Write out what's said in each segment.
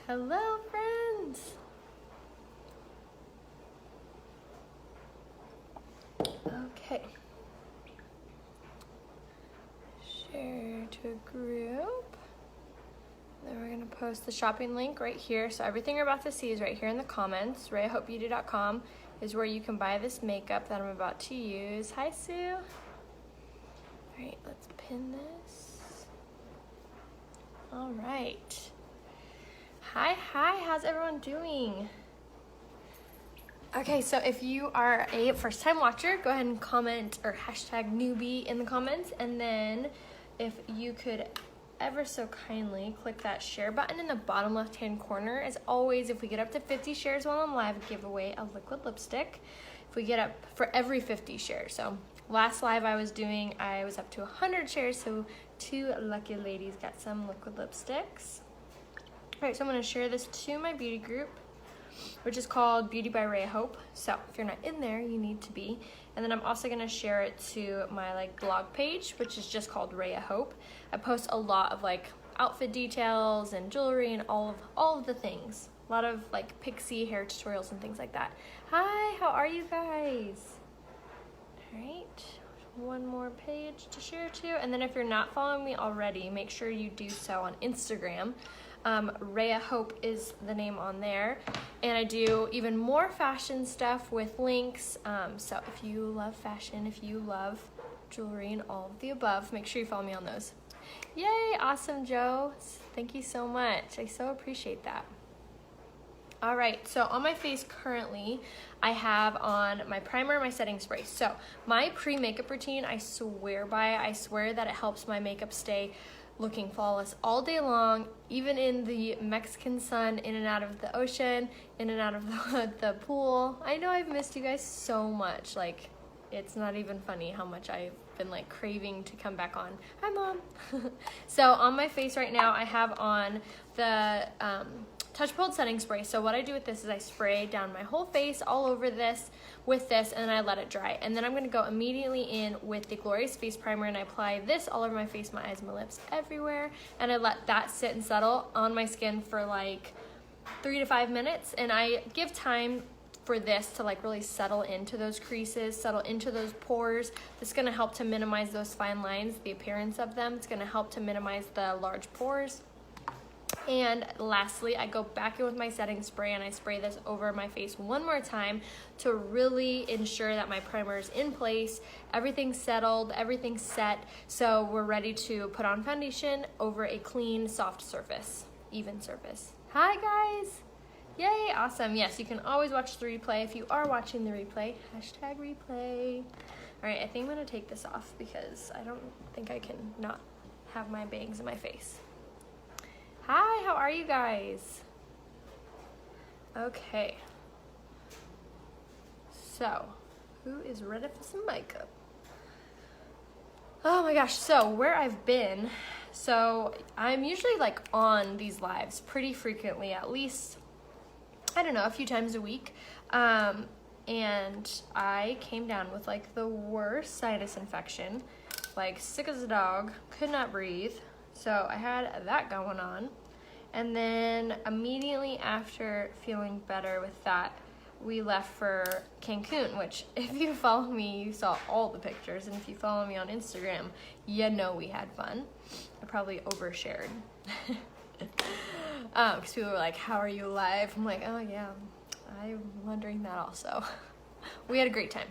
Hello, friends. Okay. Share to a group. Then we're going to post the shopping link right here. So everything you're about to see is right here in the comments. RayaHopeBeauty.com is where you can buy this makeup that I'm about to use. Hi, Sue. All right, let's pin this. All right. Hi, how's everyone doing? Okay, so if you are a first-time watcher, go ahead and comment or hashtag newbie in the comments, and then if you could ever so kindly click that share button in the bottom left-hand corner. As always, if we get up to 50 shares while I'm live, give away a liquid lipstick. If we get up for every 50 shares. So last live I was doing, I was up to 100 shares, so 2 lucky ladies got some liquid lipsticks. All right, so I'm gonna share this to my beauty group, which is called Beauty by Raya Hope. So if you're not in there, you need to be. And then I'm also gonna share it to my blog page, which is just called Raya Hope. I post a lot of outfit details and jewelry and all of the things. A lot of pixie hair tutorials and things like that. Hi, how are you guys? All right, one more page to share to. And then if you're not following me already, make sure you do so on Instagram. Raya Hope is the name on there, and I do even more fashion stuff with links. So if you love fashion, if you love jewelry and all of the above, make sure you follow me on those. Yay, awesome, Joe. Thank you so much. I so appreciate that. All right, so on my face currently, I have on my primer and my setting spray. So my pre-makeup routine, I swear by. I swear that it helps my makeup stay looking flawless all day long, even in the Mexican sun, in and out of the ocean, in and out of the pool. I know I've missed you guys so much. It's not even funny how much I've been craving to come back on. Hi, Mom. So on my face right now, I have on the Touch Pulled setting spray. So what I do with this is I spray down my whole face all over this with this, and then I let it dry. And then I'm gonna go immediately in with the Glorious Face Primer, and I apply this all over my face, my eyes, my lips, everywhere. And I let that sit and settle on my skin for 3 to 5 minutes. And I give time for this to really settle into those creases, settle into those pores. This is gonna help to minimize those fine lines, the appearance of them. It's gonna help to minimize the large pores. And lastly, I go back in with my setting spray and I spray this over my face one more time to really ensure that my primer is in place, everything's settled, everything's set, so we're ready to put on foundation over a clean, soft surface, even surface. Hi guys! Yay, awesome. Yes, you can always watch the replay if you are watching the replay. Hashtag replay. All right, I think I'm gonna take this off because I don't think I can not have my bangs in my face. Hi, how are you guys? Okay. So, who is ready for some makeup? Oh my gosh, so where I've been, so I'm usually on these lives pretty frequently, at least, I don't know, a few times a week. And I came down with the worst sinus infection, sick as a dog, could not breathe. So I had that going on. And then immediately after feeling better with that, we left for Cancun, which if you follow me, you saw all the pictures. And if you follow me on Instagram, you know we had fun. I probably overshared. Because people were like, how are you alive? I'm like, oh yeah, I'm wondering that also. We had a great time.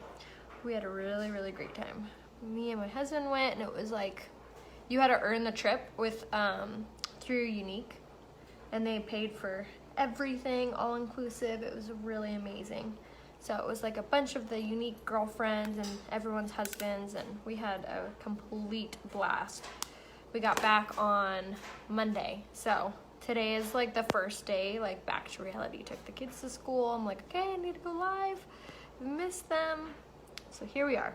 We had a really, really great time. Me and my husband went, and it was you had to earn the trip with through Unique, and they paid for everything, all inclusive. It was really amazing. So it was a bunch of the Unique girlfriends and everyone's husbands, and we had a complete blast. We got back on Monday, so today is the first day back to reality. Took the kids to school. I'm okay, I need to go live. Missed them. So here we are.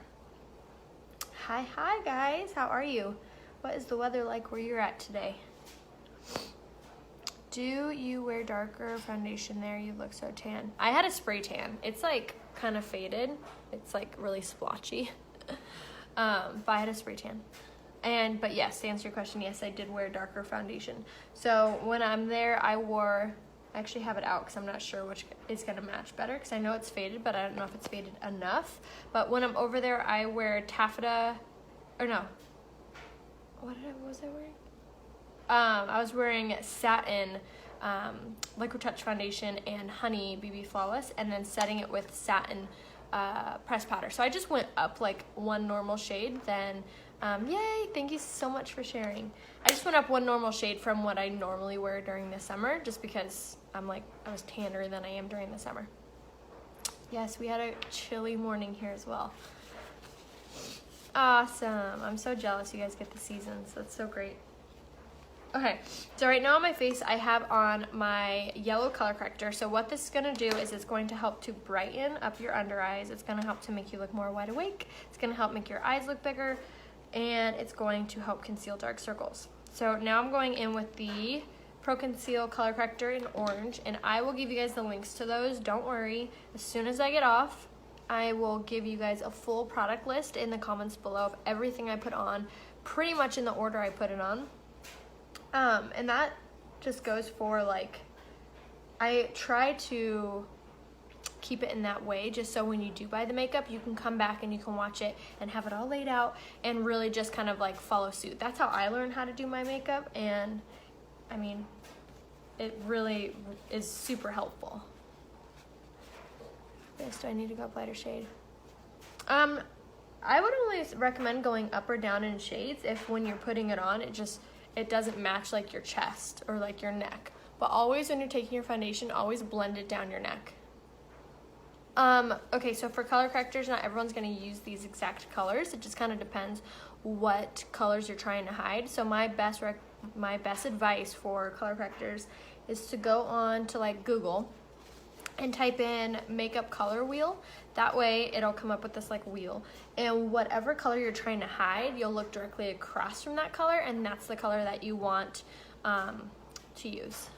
Hi guys, how are you? What is the weather like where you're at today? Do you wear darker foundation there? You look so tan. I had a spray tan. It's kind of faded. It's really splotchy. But I had a spray tan. But yes, to answer your question, yes, I did wear darker foundation. So when I'm there, I wore I actually have it out because I'm not sure which is going to match better because I know it's faded, but I don't know if it's faded enough. But when I'm over there, I wear taffeta, or no. What was I wearing? I was wearing satin liquid touch foundation and honey BB flawless, and then setting it with satin pressed powder. So I just went up like one normal shade, then yay, thank you so much for sharing. I just went up one normal shade from what I normally wear during the summer, just because I was tanner than I am during the summer. Yes, we had a chilly morning here as well. Awesome. I'm so jealous you guys get the seasons. That's so great. Okay, so right now on my face, I have on my yellow color corrector. So what this is gonna do is it's going to help to brighten up your under eyes. It's gonna help to make you look more wide awake. It's gonna help make your eyes look bigger, and it's going to help conceal dark circles. So now I'm going in with the Pro Conceal color corrector in orange, and I will give you guys the links to those. Don't worry, as soon as I get off, I will give you guys a full product list in the comments below of everything I put on, pretty much in the order I put it on. And that just goes for like, I try to keep it in that way just so when you do buy the makeup, you can come back and you can watch it and have it all laid out and really just kind of like follow suit. That's how I learned how to do my makeup, and I mean, it really is super helpful. Yes, do I need to go up lighter shade? I would only recommend going up or down in shades if when you're putting it on, it doesn't match like your chest or like your neck. But always when you're taking your foundation, always blend it down your neck. Okay, so for color correctors, not everyone's gonna use these exact colors. It just kind of depends what colors you're trying to hide. So my best advice for color correctors is to go on to like Google and type in makeup color wheel. That way it'll come up with this like wheel, and whatever color you're trying to hide, you'll look directly across from that color, and that's the color that you want to use.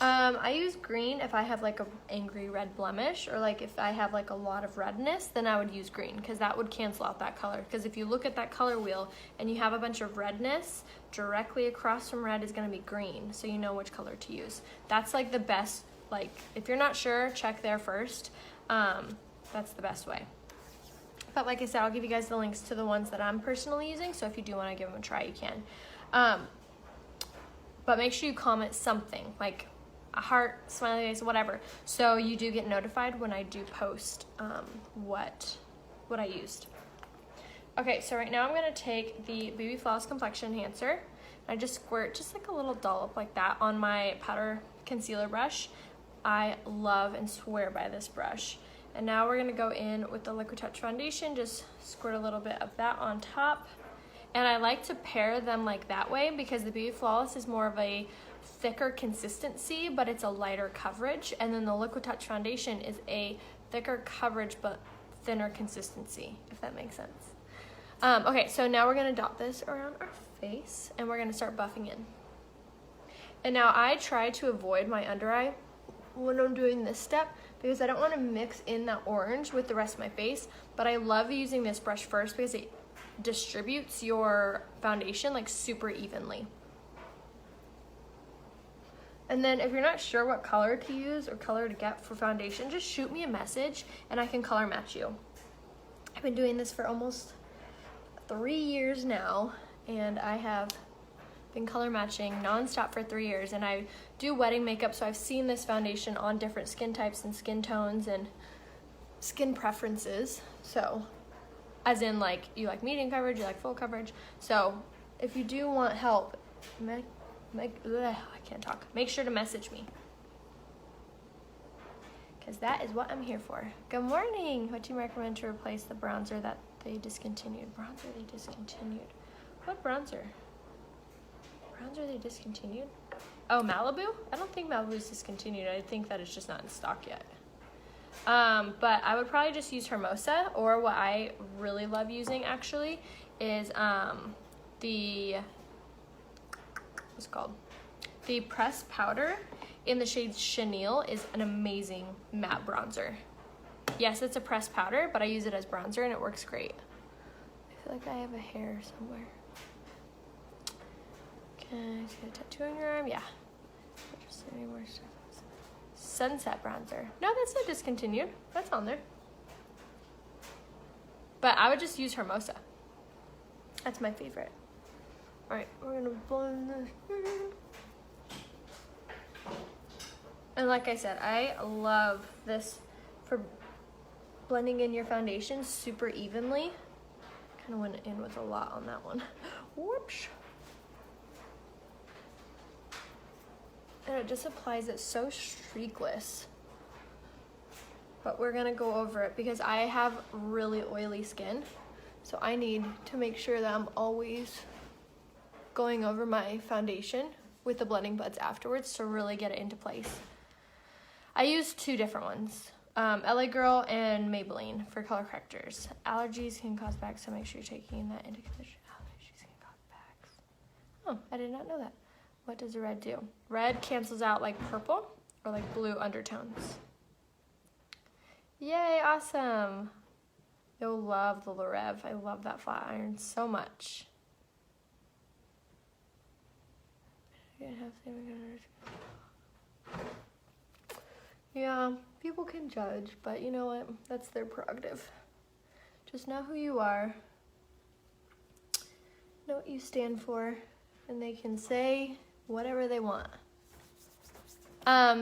I use green if I have like a angry red blemish, or like if I have like a lot of redness, then I would use green because that would cancel out that color. Because if you look at that color wheel and you have a bunch of redness, directly across from red is going to be green, so you know which color to use. That's like the best. Like, if you're not sure, check there first. That's the best way. But like I said, I'll give you guys the links to the ones that I'm personally using, so if you do want to give them a try, you can. But make sure you comment something, like a heart, smiley face, whatever, so you do get notified when I do post what I used. Okay, so right now I'm going to take the BB Flawless Complexion Enhancer. I just squirt just like a little dollop like that on my powder concealer brush. I love and swear by this brush. And now we're going to go in with the Liquid Touch Foundation, just squirt a little bit of that on top. And I like to pair them like that way because the BB Flawless is more of a thicker consistency, but it's a lighter coverage. And then the Liquid Touch Foundation is a thicker coverage, but thinner consistency, if that makes sense. Okay, so now we're going to dot this around our face, and we're going to start buffing in. And now I try to avoid my under eye when I'm doing this step because I don't want to mix in that orange with the rest of my face, but I love using this brush first because it distributes your foundation like super evenly. And then if you're not sure what color to use or color to get for foundation, just shoot me a message and I can color match you. I've been doing this for almost 3 years now, and I have been color matching nonstop for 3 years, and I do wedding makeup, so I've seen this foundation on different skin types and skin tones and skin preferences. So as in like you like medium coverage, you like full coverage. So if you do want help, I can't talk. Make sure to message me, because that is what I'm here for. Good morning. What do you recommend to replace the bronzer that they discontinued? Bronzer they discontinued. What bronzer? Bronzer they discontinued? Oh, Malibu? I don't think Malibu's discontinued. I think that it's just not in stock yet. But I would probably just use Hermosa, or what I really love using actually is what's it called? The pressed powder in the shade Chenille is an amazing matte bronzer. Yes, it's a pressed powder, but I use it as bronzer and it works great. I feel like I have a hair somewhere. Okay, just get a tattoo on your arm. Yeah. Just Sunset bronzer. No, that's not discontinued. That's on there. But I would just use Hermosa. That's my favorite. All right, we're gonna blend this. And like I said, I love this for blending in your foundation super evenly. Kind of went in with a lot on that one. Whoops. And it just applies it so streakless. But we're gonna go over it because I have really oily skin. So I need to make sure that I'm always going over my foundation with the blending buds afterwards to really get it into place. I use two different ones, LA Girl and Maybelline for color correctors. Allergies can cause bags, so make sure you're taking that into consideration. Allergies can cause bags. Oh, I did not know that. What does the red do? Red cancels out like purple or like blue undertones. Yay, awesome. You'll love the Lorev. I love that flat iron so much. Yeah, people can judge, but you know what? That's their prerogative. Just know who you are, know what you stand for, and they can say whatever they want.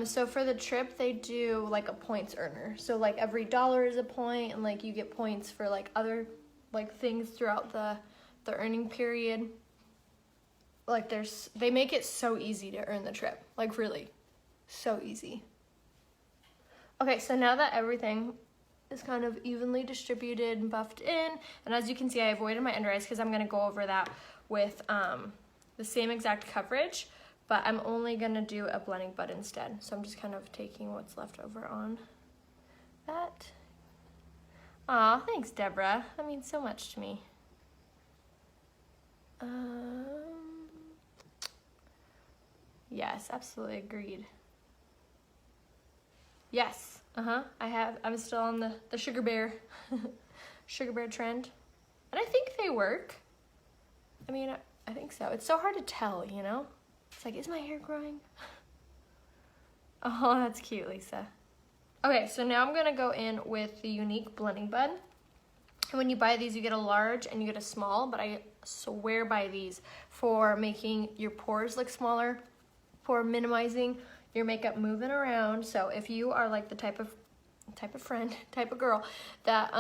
So for the trip, they do like a points earner. So like every $1 is a point, and like you get points for like other like things throughout the earning period. Like they make it so easy to earn the trip, like really, so easy. Okay, so now that everything is kind of evenly distributed and buffed in, and as you can see, I avoided my under eyes because I'm gonna go over that with the same exact coverage, but I'm only gonna do a blending bud instead. So I'm just kind of taking what's left over on that. Aw, thanks, Deborah. That means so much to me. Yes, absolutely agreed. Yes, I'm still on the Sugar Bear, Sugar Bear trend. And I think they work. I mean, I think so. It's so hard to tell, you know? It's like, is my hair growing? Oh, that's cute, Lisa. Okay, so now I'm gonna go in with the Unique Blending Bud. And when you buy these, you get a large and you get a small, but I swear by these for making your pores look smaller, for minimizing your makeup moving around. So if you are like the type of friend, type of girl that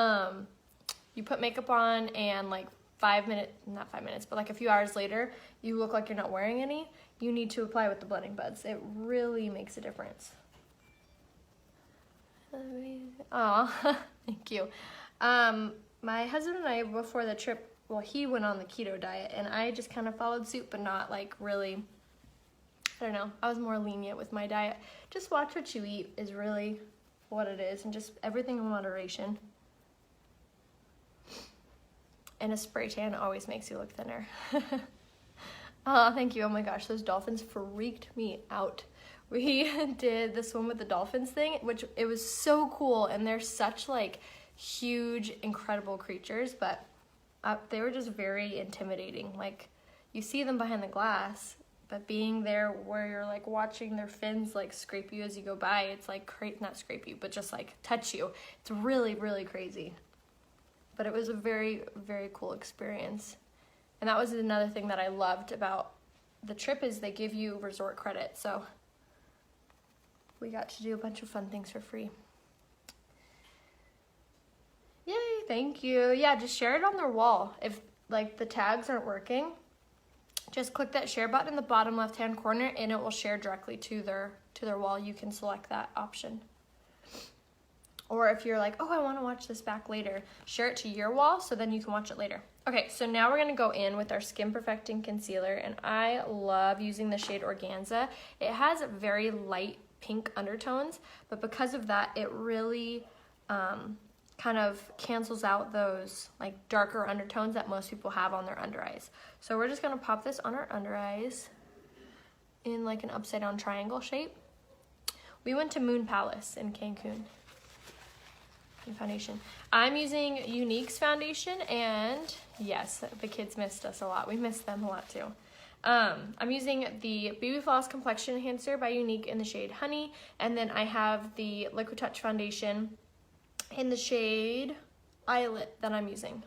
you put makeup on and like not 5 minutes, but like a few hours later, you look like you're not wearing any, you need to apply with the blending buds. It really makes a difference. Oh, thank you. My husband and I, before the trip, well, he went on the keto diet and I just kind of followed suit, but not like really, I don't know, I was more lenient with my diet. Just watch what you eat is really what it is, and just everything in moderation. And a spray tan always makes you look thinner. Oh, thank you. Oh my gosh, those dolphins freaked me out. We did the swim with the dolphins thing, which it was so cool, and they're such like huge, incredible creatures, but they were just very intimidating. Like, you see them behind the glass, but being there where you're like watching their fins like scrape you as you go by, it's like not scrape you, but just like touch you. It's really, really crazy. But it was a very, very cool experience. And that was another thing that I loved about the trip, is they give you resort credit. So we got to do a bunch of fun things for free. Yay, thank you. Yeah, just share it on their wall. If like the tags aren't working, just click that share button in the bottom left-hand corner and it will share directly to their wall. You can select that option. Or if you're like, oh, I want to watch this back later, share it to your wall so then you can watch it later. Okay, so now we're going to go in with our Skin Perfecting Concealer, and I love using the shade Organza. It has very light pink undertones, but because of that, it really kind of cancels out those like darker undertones that most people have on their under eyes. So we're just going to pop this on our under eyes in like an upside down triangle shape. We went to Moon Palace in Cancun. Foundation. I'm using Unique's foundation, and yes, the kids missed us a lot. We missed them a lot too. I'm using the Baby Floss Complexion Enhancer by Unique in the shade Honey, and then I have the Liquid Touch Foundation in the shade Eyelet that I'm using.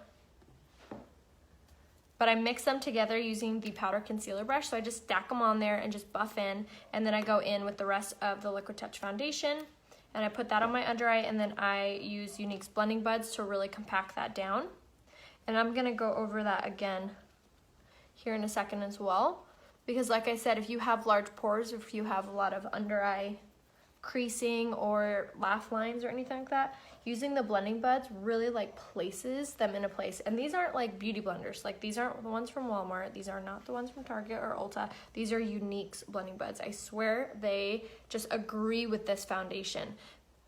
But I mix them together using the powder concealer brush, so I just stack them on there and just buff in, and then I go in with the rest of the Liquid Touch Foundation, and I put that on my under eye, and then I use Unique's blending buds to really compact that down. And I'm gonna go over that again here in a second as well, because like I said, if you have large pores, if you have a lot of under eye creasing or laugh lines or anything like that, using the blending buds really like places them in a place. And these aren't like beauty blenders, like these aren't the ones from Walmart, these are not the ones from Target or Ulta, these are Unique's blending buds. I swear they just agree with this foundation.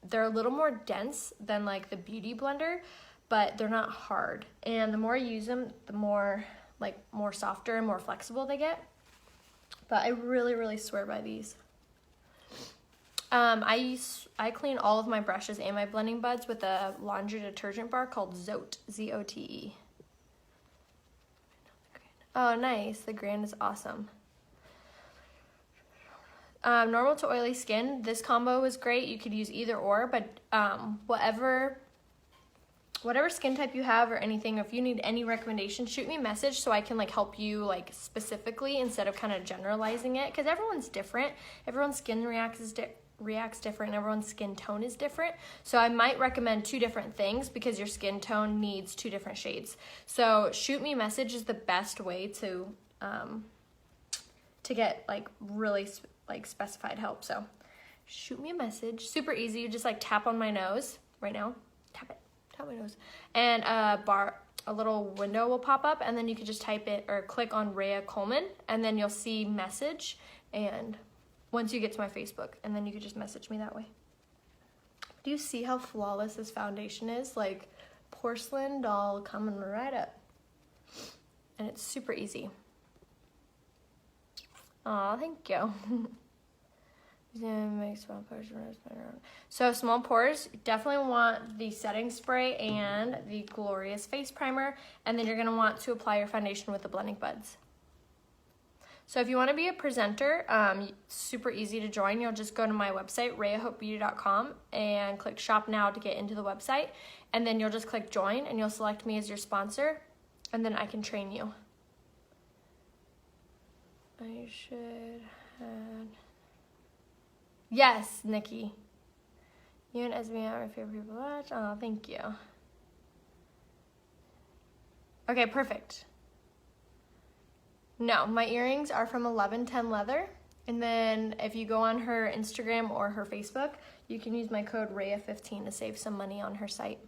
They're a little more dense than like the beauty blender, but they're not hard, and the more you use them, the more softer and more flexible they get. But I really swear by these. I clean all of my brushes and my blending buds with a laundry detergent bar called Zote, Z-O-T-E. Oh, nice. The Grand is awesome. Normal to oily skin, this combo is great. You could use either or, but whatever skin type you have or anything, if you need any recommendations, shoot me a message so I can like help you like specifically instead of kind of generalizing it, because everyone's different. Everyone's skin reacts different, and everyone's skin tone is different. So I might recommend 2 different things because your skin tone needs 2 different shades. So shoot me a message is the best way to get like really like specified help. So shoot me a message, super easy. You just like tap on my nose right now, tap my nose, and a little window will pop up, and then you can just type it or click on Raya Coleman, and then you'll see message, and once you get to my Facebook, and then you can just message me that way. Do you see how flawless this foundation is? Like porcelain doll coming right up, and it's super easy. Aw, thank you. So small pores, you definitely want the setting spray and the Glorious face primer, and then you're gonna want to apply your foundation with the blending buds. So if you want to be a presenter, super easy to join. You'll just go to my website, rayahopebeauty.com, and click shop now to get into the website, and then you'll just click join, and you'll select me as your sponsor, and then I can train you. I should have... Yes, Nikki. You and Esme are my favorite people to watch. Oh, thank you. Okay, perfect. No, my earrings are from 1110 Leather. And then if you go on her Instagram or her Facebook, you can use my code Raya15 to save some money on her site.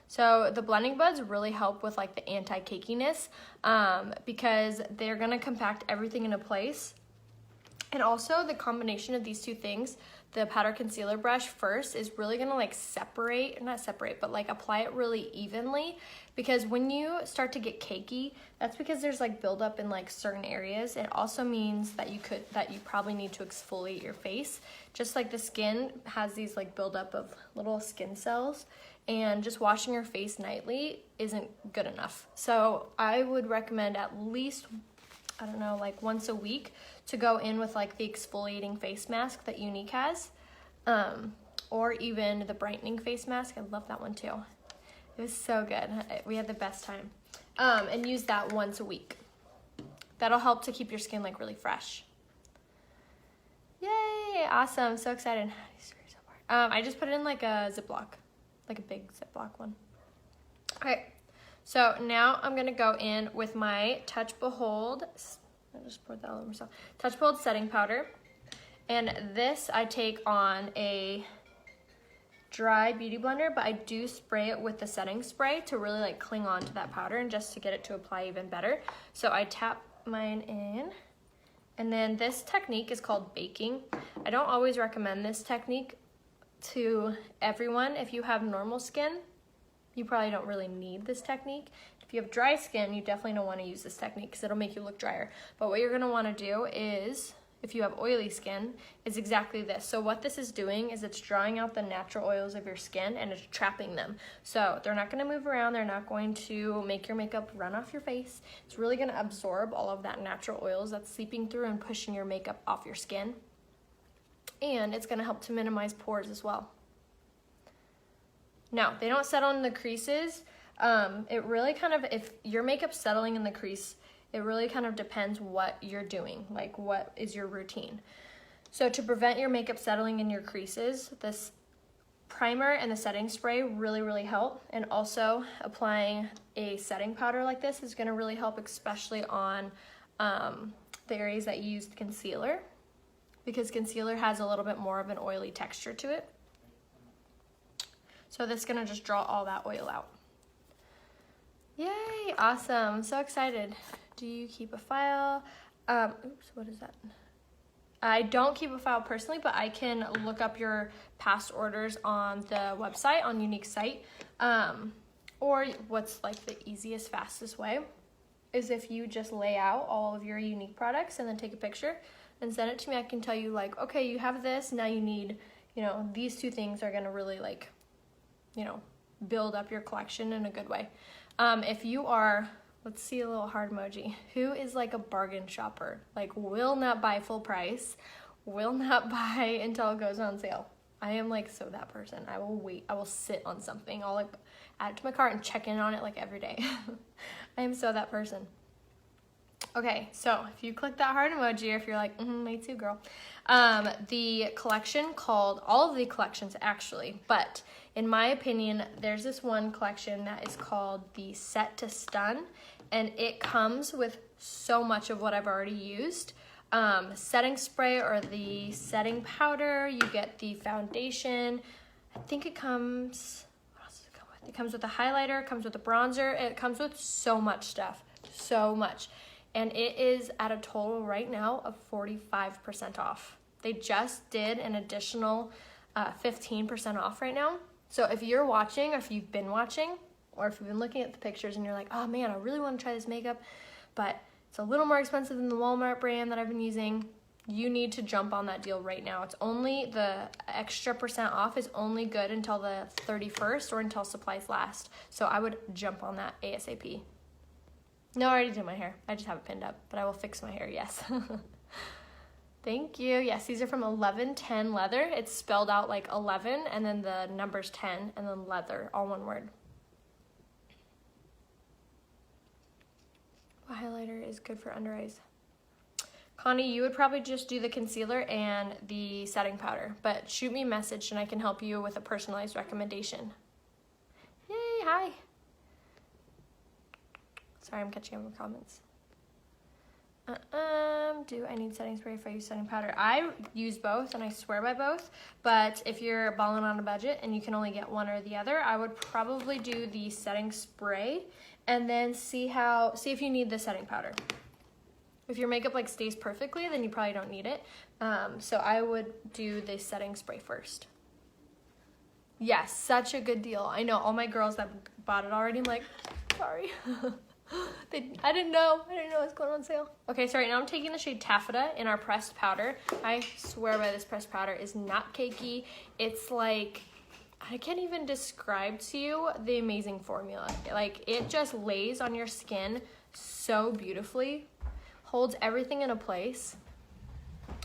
So the blending buds really help with like the anti-cakiness because they're gonna compact everything into place. And also the combination of these 2 things, the powder concealer brush first is really gonna like not separate, but like apply it really evenly, because when you start to get cakey, that's because there's like buildup in like certain areas. It also means that you probably need to exfoliate your face. Just like the skin has these like buildup of little skin cells, and just washing your face nightly isn't good enough. So I would recommend at least, I don't know, like once a week to go in with like the exfoliating face mask that Unique has, or even the brightening face mask. I love that one too. It was so good. We had the best time. And use that once a week. That'll help to keep your skin like really fresh. Yay, awesome, so excited. I just put it in like a Ziploc, like a big Ziploc one. Okay. So now I'm gonna go in with my Touch Behold, I just poured that all over myself, Touch Behold setting powder. And this I take on a dry beauty blender, but I do spray it with the setting spray to really like cling on to that powder and just to get it to apply even better. So I tap mine in, and then this technique is called baking. I don't always recommend this technique to everyone. If you have normal skin, you probably don't really need this technique. If you have dry skin, you definitely don't want to use this technique because it'll make you look drier. But what you're going to want to do is if you have oily skin, is exactly this. So what this is doing is it's drawing out the natural oils of your skin and it's trapping them. So they're not gonna move around, they're not going to make your makeup run off your face. It's really gonna absorb all of that natural oils that's seeping through and pushing your makeup off your skin. And it's gonna help to minimize pores as well. Now, they don't settle in the creases. It really kind of, if your makeup's settling in the crease, it really kind of depends what you're doing, like what is your routine. So to prevent your makeup settling in your creases, this primer and the setting spray really help. And also applying a setting powder like this is gonna really help, especially on the areas that you used concealer, because concealer has a little bit more of an oily texture to it. So this is gonna just draw all that oil out. Yay, awesome, so excited. Do you keep a file? Oops, what is that? I don't keep a file personally, but I can look up your past orders on the website, on Unique Site. Or what's like the easiest, fastest way is if you just lay out all of your unique products and then take a picture and send it to me. I can tell you like, okay, you have this, now you need, you know, these two things are gonna really like, you know, build up your collection in a good way. If you are, let's see a little heart emoji. Who is like a bargain shopper? Like will not buy full price, will not buy until it goes on sale. I am like so that person. I will wait, I will sit on something. I'll like add it to my cart and check in on it like every day. I am so that person. Okay, so if you click that heart emoji, or if you're like, me too, girl. The collection called, all of the collections actually, but in my opinion, there's this one collection that is called the Set to Stun, and it comes with so much of what I've already used. Setting spray or the setting powder, you get the foundation. I think it comes, what else does it come with? It comes with a highlighter, it comes with a bronzer, it comes with so much stuff, so much. And it is at a total right now of 45% off. They just did an additional 15% off right now. So if you're watching, or if you've been watching, or if you've been looking at the pictures and you're like, oh man, I really want to try this makeup, but it's a little more expensive than the Walmart brand that I've been using, you need to jump on that deal right now. It's only, the extra % off is only good until the 31st or until supplies last. So I would jump on that ASAP. No, I already did my hair. I just have it pinned up, but I will fix my hair, yes. Thank you. Yes, these are from 1110 Leather. It's spelled out like 11 and then the numbers 10 and then leather, all one word. What highlighter is good for under eyes? Connie, you would probably just do the concealer and the setting powder, but shoot me a message and I can help you with a personalized recommendation. Yay, hi. Sorry, I'm catching up with comments. Do I need setting spray if I use setting powder? I use both and I swear by both, but if you're balling on a budget and you can only get one or the other, I would probably do the setting spray and then see if you need the setting powder. If your makeup like stays perfectly, then you probably don't need it. So I would do the setting spray first. Yes, such a good deal. I know all my girls that bought it already, I'm like, sorry. I didn't know it was going on sale. Okay, so right now I'm taking the shade Taffeta in our pressed powder. I swear by this pressed powder is not cakey. It's like, I can't even describe to you the amazing formula. Like it just lays on your skin so beautifully, holds everything in a place.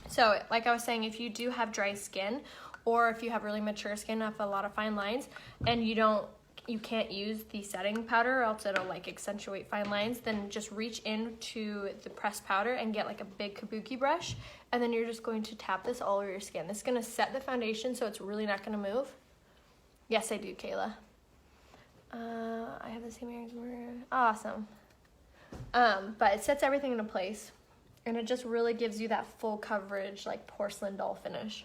So like I was saying, if you do have dry skin or if you have really mature skin with a lot of fine lines and you can't use the setting powder or else it'll like accentuate fine lines, then just reach into the pressed powder and get like a big kabuki brush, and then you're just going to tap this all over your skin. This is going to set the foundation so it's really not going to move. Yes, I do, Kayla. I have the same earrings. Awesome. But it sets everything into place and it just really gives you that full coverage like porcelain doll finish.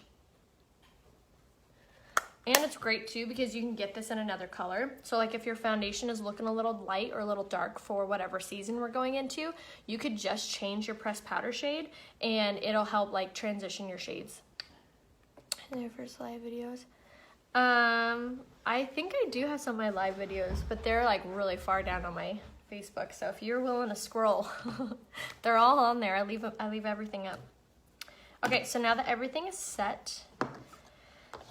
And it's great too because you can get this in another color. So like if your foundation is looking a little light or a little dark for whatever season we're going into, you could just change your pressed powder shade and it'll help like transition your shades. And their first live videos. I think I do have some of my live videos, but they're like really far down on my Facebook. So if you're willing to scroll, they're all on there. I leave everything up. Okay, so now that everything is set,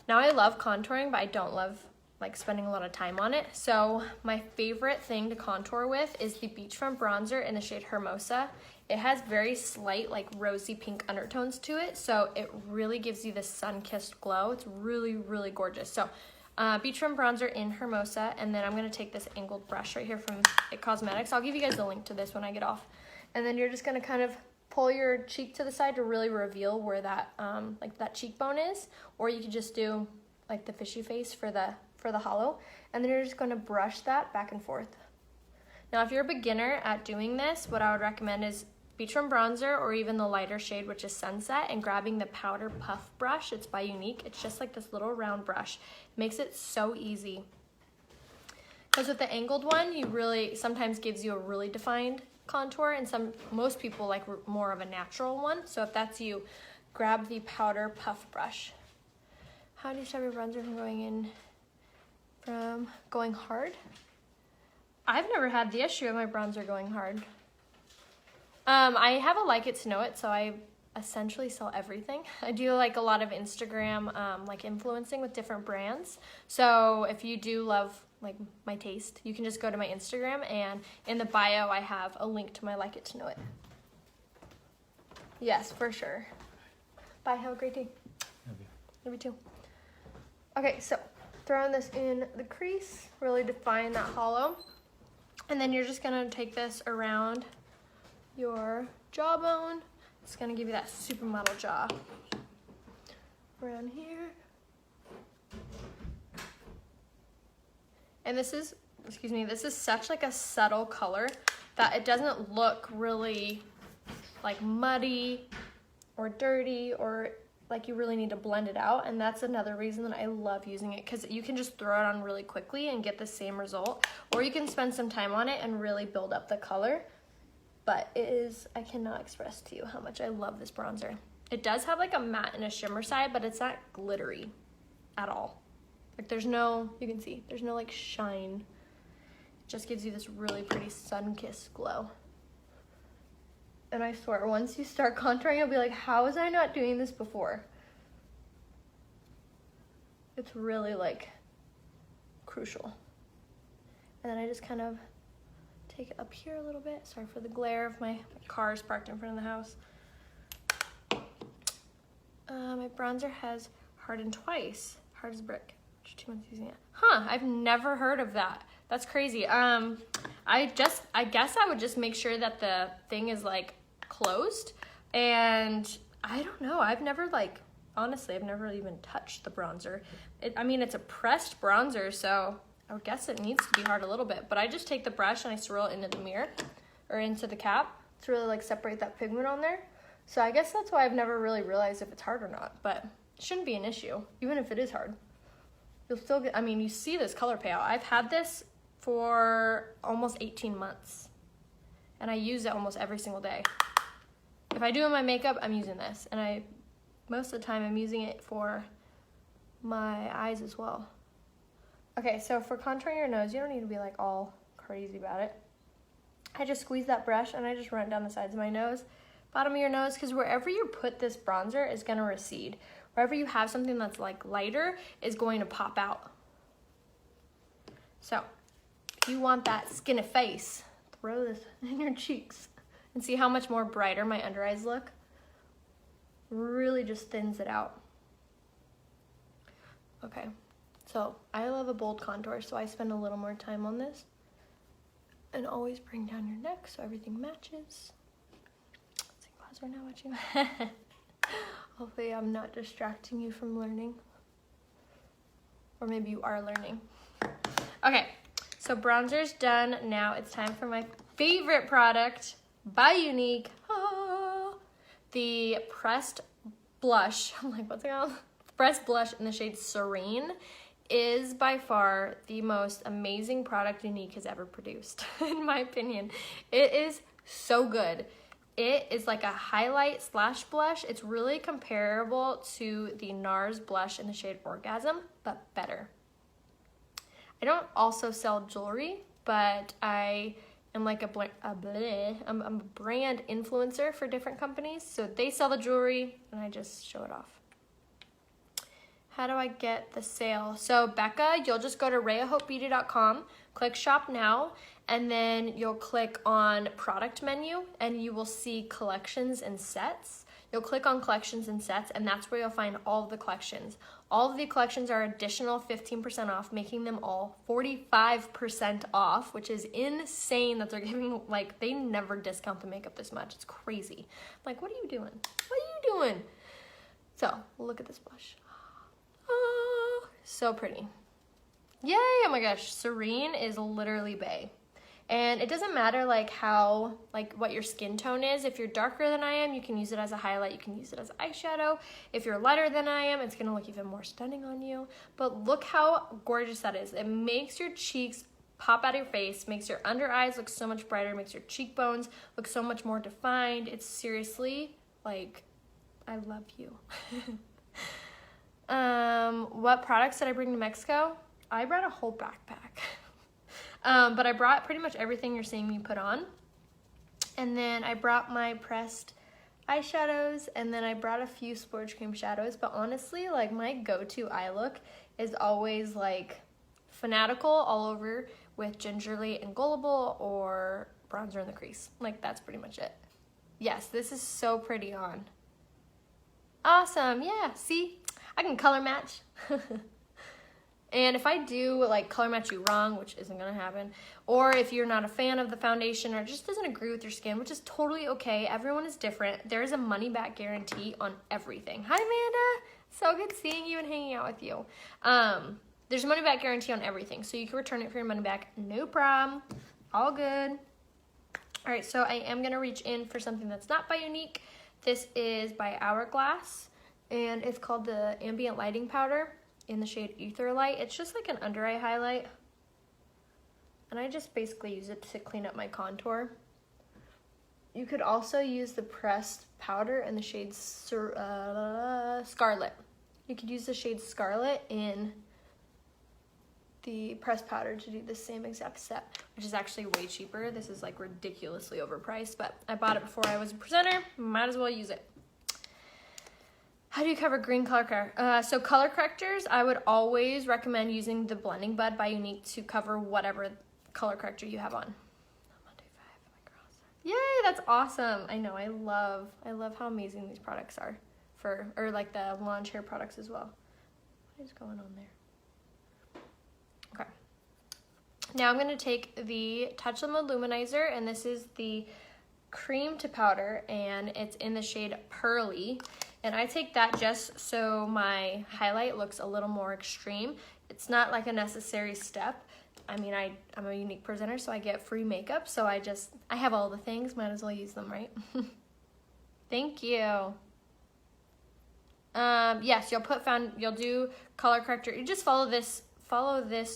now I love contouring, but I don't love like spending a lot of time on it. So my favorite thing to contour with is the Beachfront bronzer in the shade Hermosa. It has very slight like rosy pink undertones to it, so it really gives you this sun-kissed glow. It's really, really gorgeous. So Beachfront bronzer in Hermosa, and then I'm gonna take this angled brush right here from It Cosmetics. I'll give you guys the link to this when I get off. And then you're just gonna kind of pull your cheek to the side to really reveal where that like that cheekbone is, or you could just do like the fishy face for the hollow, and then you're just going to brush that back and forth. Now if you're a beginner at doing this, what I would recommend is Beachfront bronzer or even the lighter shade, which is Sunset, and grabbing the powder puff brush. It's by Unique. It's just like this little round brush. It makes it so easy, because with the angled one, you really sometimes gives you a really defined contour, and most people like more of a natural one. So if that's you, grab the powder puff brush. How do you stop your bronzer from going hard? I've never had the issue of my bronzer going hard. I have a Like It to Know It, so I essentially sell everything. I do like a lot of Instagram like influencing with different brands. So if you do love like my taste, you can just go to my Instagram, and in the bio I have a link to my Like It to Know It. Yes, for sure. Bye, have a great day. Love you too. Okay, so throwing this in the crease, really define that hollow. And then you're just gonna take this around your jawbone. It's gonna give you that supermodel jaw. Around here. And this is, this is such like a subtle color that it doesn't look really like muddy or dirty or like you really need to blend it out. And that's another reason that I love using it, because you can just throw it on really quickly and get the same result, or you can spend some time on it and really build up the color. But it is, I cannot express to you how much I love this bronzer. It does have like a matte and a shimmer side, but it's not glittery at all. Like there's no, you can see, there's no like shine. It just gives you this really pretty sun-kissed glow. And I swear, once you start contouring, you'll be like, how was I not doing this before? It's really like crucial. And then I just kind of take it up here a little bit. Sorry for the glare of my car is parked in front of the house. My bronzer has hardened twice. Hard as brick. 2 months using it. Huh, I've never heard of that. That's crazy. I guess I would just make sure that the thing is like closed, and I don't know. I've never like, honestly, I've never even touched the bronzer. I mean, it's a pressed bronzer, so I would guess it needs to be hard a little bit, but I just take the brush and I swirl it into the mirror or into the cap to really like separate that pigment on there. So I guess that's why I've never really realized if it's hard or not, but it shouldn't be an issue, even if it is hard. You'll still get, I mean, you see this color payout. I've had this for almost 18 months, and I use it almost every single day. If I do my makeup, I'm using this, and most of the time I'm using it for my eyes as well. Okay, so for contouring your nose, you don't need to be like all crazy about it. I just squeeze that brush and I just run it down the sides of my nose, bottom of your nose, because wherever you put this bronzer is gonna recede. Wherever you have something that's like lighter is going to pop out. So if you want that skinny face, throw this in your cheeks and see how much more brighter my under eyes look. Really just thins it out. Okay, so I love a bold contour, so I spend a little more time on this. And always bring down your neck so everything matches. St. Claus are now watching. Hopefully I'm not distracting you from learning. Or maybe you are learning. Okay, so bronzer's done. Now it's time for my favorite product by Unique. The pressed blush. I'm like, what's it called? Pressed blush in the shade Serene is by far the most amazing product Unique has ever produced, in my opinion. It is so good. It is like a highlight slash blush. It's really comparable to the NARS blush in the shade Orgasm, but better. I don't also sell jewelry, but I am like I'm a brand influencer for different companies. So they sell the jewelry and I just show it off. How do I get the sale? So Becca, you'll just go to rayahopebeauty.com, click shop now, and then you'll click on product menu and you will see collections and sets. You'll click on collections and sets and that's where you'll find all of the collections. All of the collections are additional 15% off, making them all 45% off, which is insane that they're giving, like, they never discount the makeup this much. It's crazy. Like, what are you doing? What are you doing? So, look at this blush. Oh, so pretty. Yay, oh my gosh, Serene is literally bae. And it doesn't matter like what your skin tone is. If you're darker than I am, you can use it as a highlight, you can use it as eyeshadow. If you're lighter than I am, it's gonna look even more stunning on you. But look how gorgeous that is. It makes your cheeks pop out of your face, makes your under eyes look so much brighter, makes your cheekbones look so much more defined. It's seriously, like, I love you. What products did I bring to Mexico? I brought a whole backpack. But I brought pretty much everything you're seeing me put on. And then I brought my pressed eyeshadows, and then I brought a few Sports Cream shadows. But honestly, like, my go-to eye look is always like Fanatical all over with Gingerly and Gullible or bronzer in the crease. Like, that's pretty much it. Yes, this is so pretty on. Awesome, yeah, see? I can color match. And if I do like color match you wrong, which isn't gonna happen, or if you're not a fan of the foundation or it just doesn't agree with your skin, which is totally okay, everyone is different. There is a money back guarantee on everything. Hi Amanda, so good seeing you and hanging out with you. There's a money back guarantee on everything, so you can return it for your money back, no problem, all good. All right, so I am gonna reach in for something that's not by Unique. This is by Hourglass, and it's called the Ambient Lighting Powder in the shade Ether Light. It's just like an under eye highlight, and I just basically use it to clean up my contour. You could also use the pressed powder in the shade Scarlet. You could use the shade Scarlet in the pressed powder to do the same exact step, which is actually way cheaper. This is like ridiculously overpriced, but I bought it before I was a presenter, might as well use it. How do you cover green color corrector? So color correctors, I would always recommend using the Blending Bud by Unique to cover whatever color corrector you have on. Yay, that's awesome. I know, I love how amazing these products are or like the launch hair products as well. What is going on there? Okay. Now I'm gonna take the Touch Limo Lumenizer, and this is the cream to powder, and it's in the shade Pearly. And I take that just so my highlight looks a little more extreme. It's not like a necessary step. I mean, I'm a Unique presenter, so I get free makeup. So I have all the things, might as well use them, right? Thank you. Yes, you'll do color corrector. You just follow this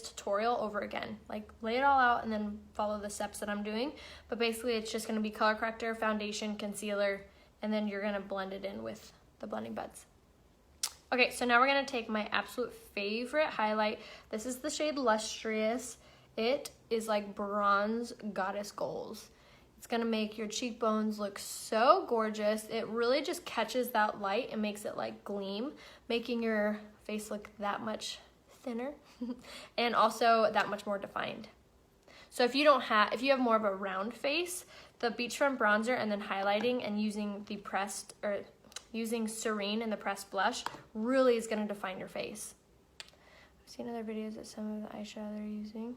tutorial over again. Like, lay it all out and then follow the steps that I'm doing. But basically, it's just gonna be color corrector, foundation, concealer, and then you're gonna blend it in with the blending buds. Okay, so now we're gonna take my absolute favorite highlight. This is the shade Lustrous. It is like bronze goddess goals. It's gonna make your cheekbones look so gorgeous. It really just catches that light and makes it like gleam, making your face look that much thinner and also that much more defined. So if you have more of a round face, the Beachfront bronzer and then highlighting and using Serene and the pressed blush really is going to define your face. I've seen other videos of some of the eyeshadow they're using.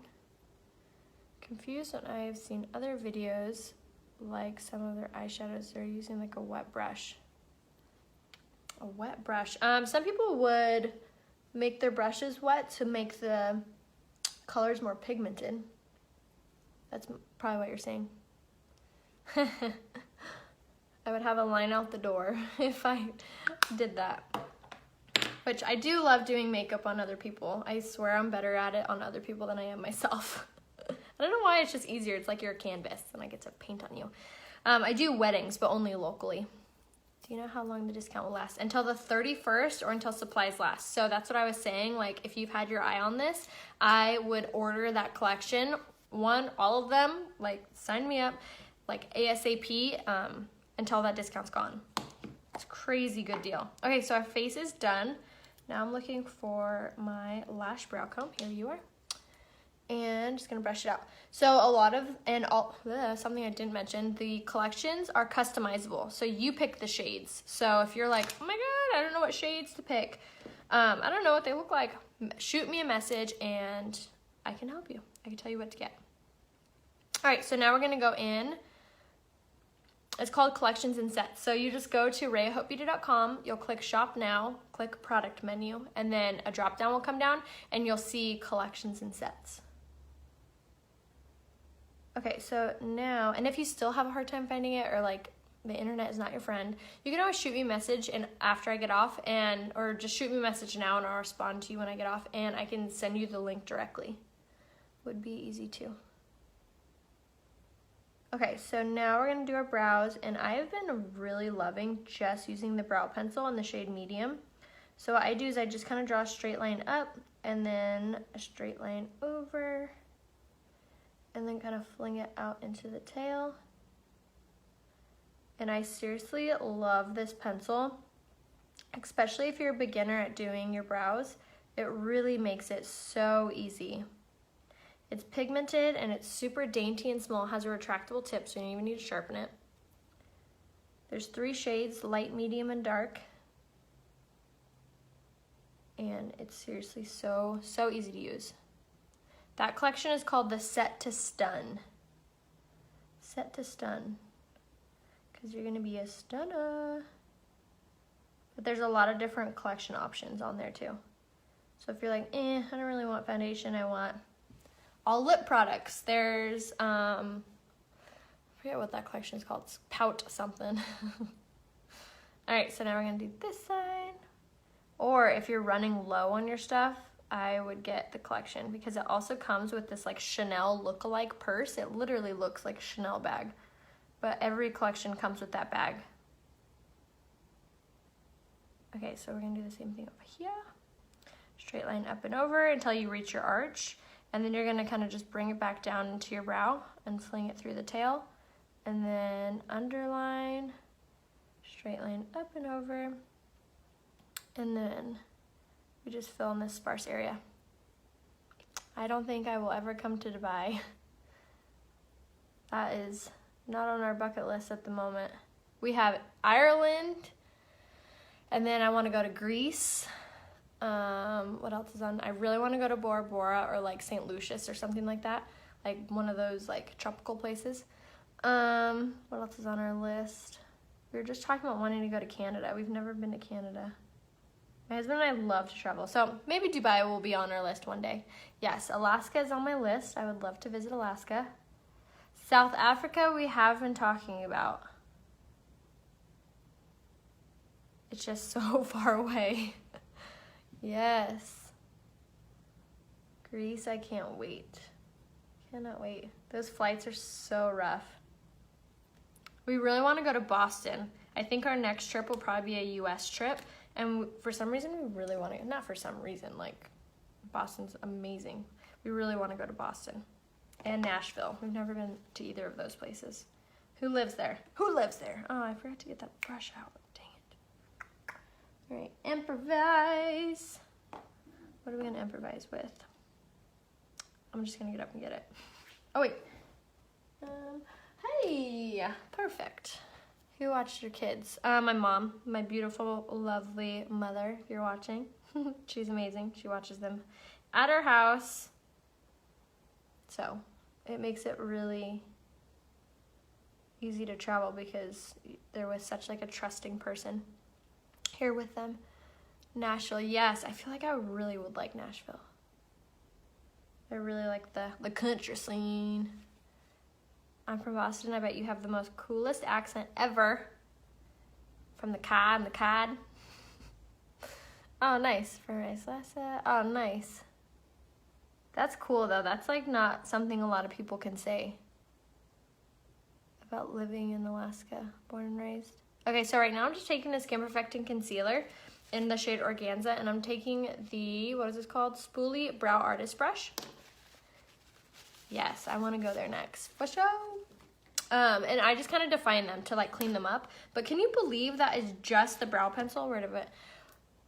Confused when I've seen other videos like some of their eyeshadows they're using like a wet brush. A wet brush. Some people would make their brushes wet to make the colors more pigmented. That's probably what you're saying. I would have a line out the door if I did that. Which I do love doing makeup on other people. I swear I'm better at it on other people than I am myself. I don't know why, it's just easier. It's like you're a canvas and I get to paint on you. I do weddings, but only locally. Do you know how long the discount will last? Until the 31st or until supplies last. So that's what I was saying. Like, if you've had your eye on this, I would order that collection want all of them, like sign me up, like ASAP, until that discount's gone. It's a crazy good deal. Okay, so our face is done. Now I'm looking for my lash brow comb. Here you are. And just gonna brush it out. So a lot of, something I didn't mention, the collections are customizable. So you pick the shades. So if you're like, oh my God, I don't know what shades to pick. I don't know what they look like. Shoot me a message and I can help you. I can tell you what to get. All right, so now we're gonna go in. It's called Collections and Sets. So you just go to rayahopebeauty.com, you'll click Shop Now, click Product Menu, and then a drop down will come down and you'll see Collections and Sets. Okay, so now, and if you still have a hard time finding it or like the internet is not your friend, you can always shoot me a message and after I get off, or just shoot me a message now and I'll respond to you when I get off and I can send you the link directly. Would be easy too. Okay, so now we're gonna do our brows, and I have been really loving just using the brow pencil in the shade medium. So what I do is I just kind of draw a straight line up and then a straight line over and then kind of fling it out into the tail. And I seriously love this pencil, especially if you're a beginner at doing your brows. It really makes it so easy. It's pigmented and it's super dainty and small. It has a retractable tip, so you don't even need to sharpen it. There's 3 shades, light, medium, and dark. And it's seriously so easy to use. That collection is called the Set to Stun. Set to Stun. Because you're gonna be a stunner. But there's a lot of different collection options on there too. So if you're like, I don't really want foundation, I want all lip products. There's, I forget what that collection is called. It's Pout something. All right, so now we're gonna do this side. Or if you're running low on your stuff, I would get the collection because it also comes with this like Chanel look-alike purse. It literally looks like a Chanel bag, but every collection comes with that bag. Okay, so we're gonna do the same thing over here. Straight line up and over until you reach your arch. And then you're gonna kind of just bring it back down into your brow and sling it through the tail. And then underline, straight line up and over. And then we just fill in this sparse area. I don't think I will ever come to Dubai. That is not on our bucket list at the moment. We have Ireland, and then I wanna go to Greece. What else is on? I really want to go to Bora Bora or like St. Lucius or something like that, like one of those like tropical places. What else is on our list? We were just talking about wanting to go to Canada. We've never been to Canada. My husband and I love to travel, so maybe Dubai will be on our list one day. Yes, Alaska is on my list. I would love to visit Alaska. South Africa we have been talking about. It's just so far away. Yes. Greece, I can't wait. Cannot wait. Those flights are so rough. We really want to go to Boston. I think our next trip will probably be a US trip. And for some reason, we really want to, not for some reason, like Boston's amazing. We really want to go to Boston and Nashville. We've never been to either of those places. Who lives there? Who lives there? Oh, I forgot to get that brush out. All right, improvise. What are we gonna improvise with? I'm just gonna get up and get it. Oh wait. Hey, perfect. Who watched your kids? My mom, my beautiful, lovely mother, if you're watching. She's amazing. She watches them at her house. So it makes it really easy to travel because there was such like a trusting person here with them. Nashville, yes, I feel like I really would like Nashville. I really like the country scene. I'm from Boston. I bet you have the most coolest accent ever. From the cod. Oh, nice. For nice. Oh, nice. That's cool though. That's like not something a lot of people can say about living in Alaska, born and raised. Okay, so right now I'm just taking the Skin Perfecting Concealer in the shade Organza, and I'm taking the, what is this called? Spoolie Brow Artist Brush. Yes, I want to go there next. For sure. And I just kind of define them to like clean them up. But can you believe that is just the brow pencil? Rid of it.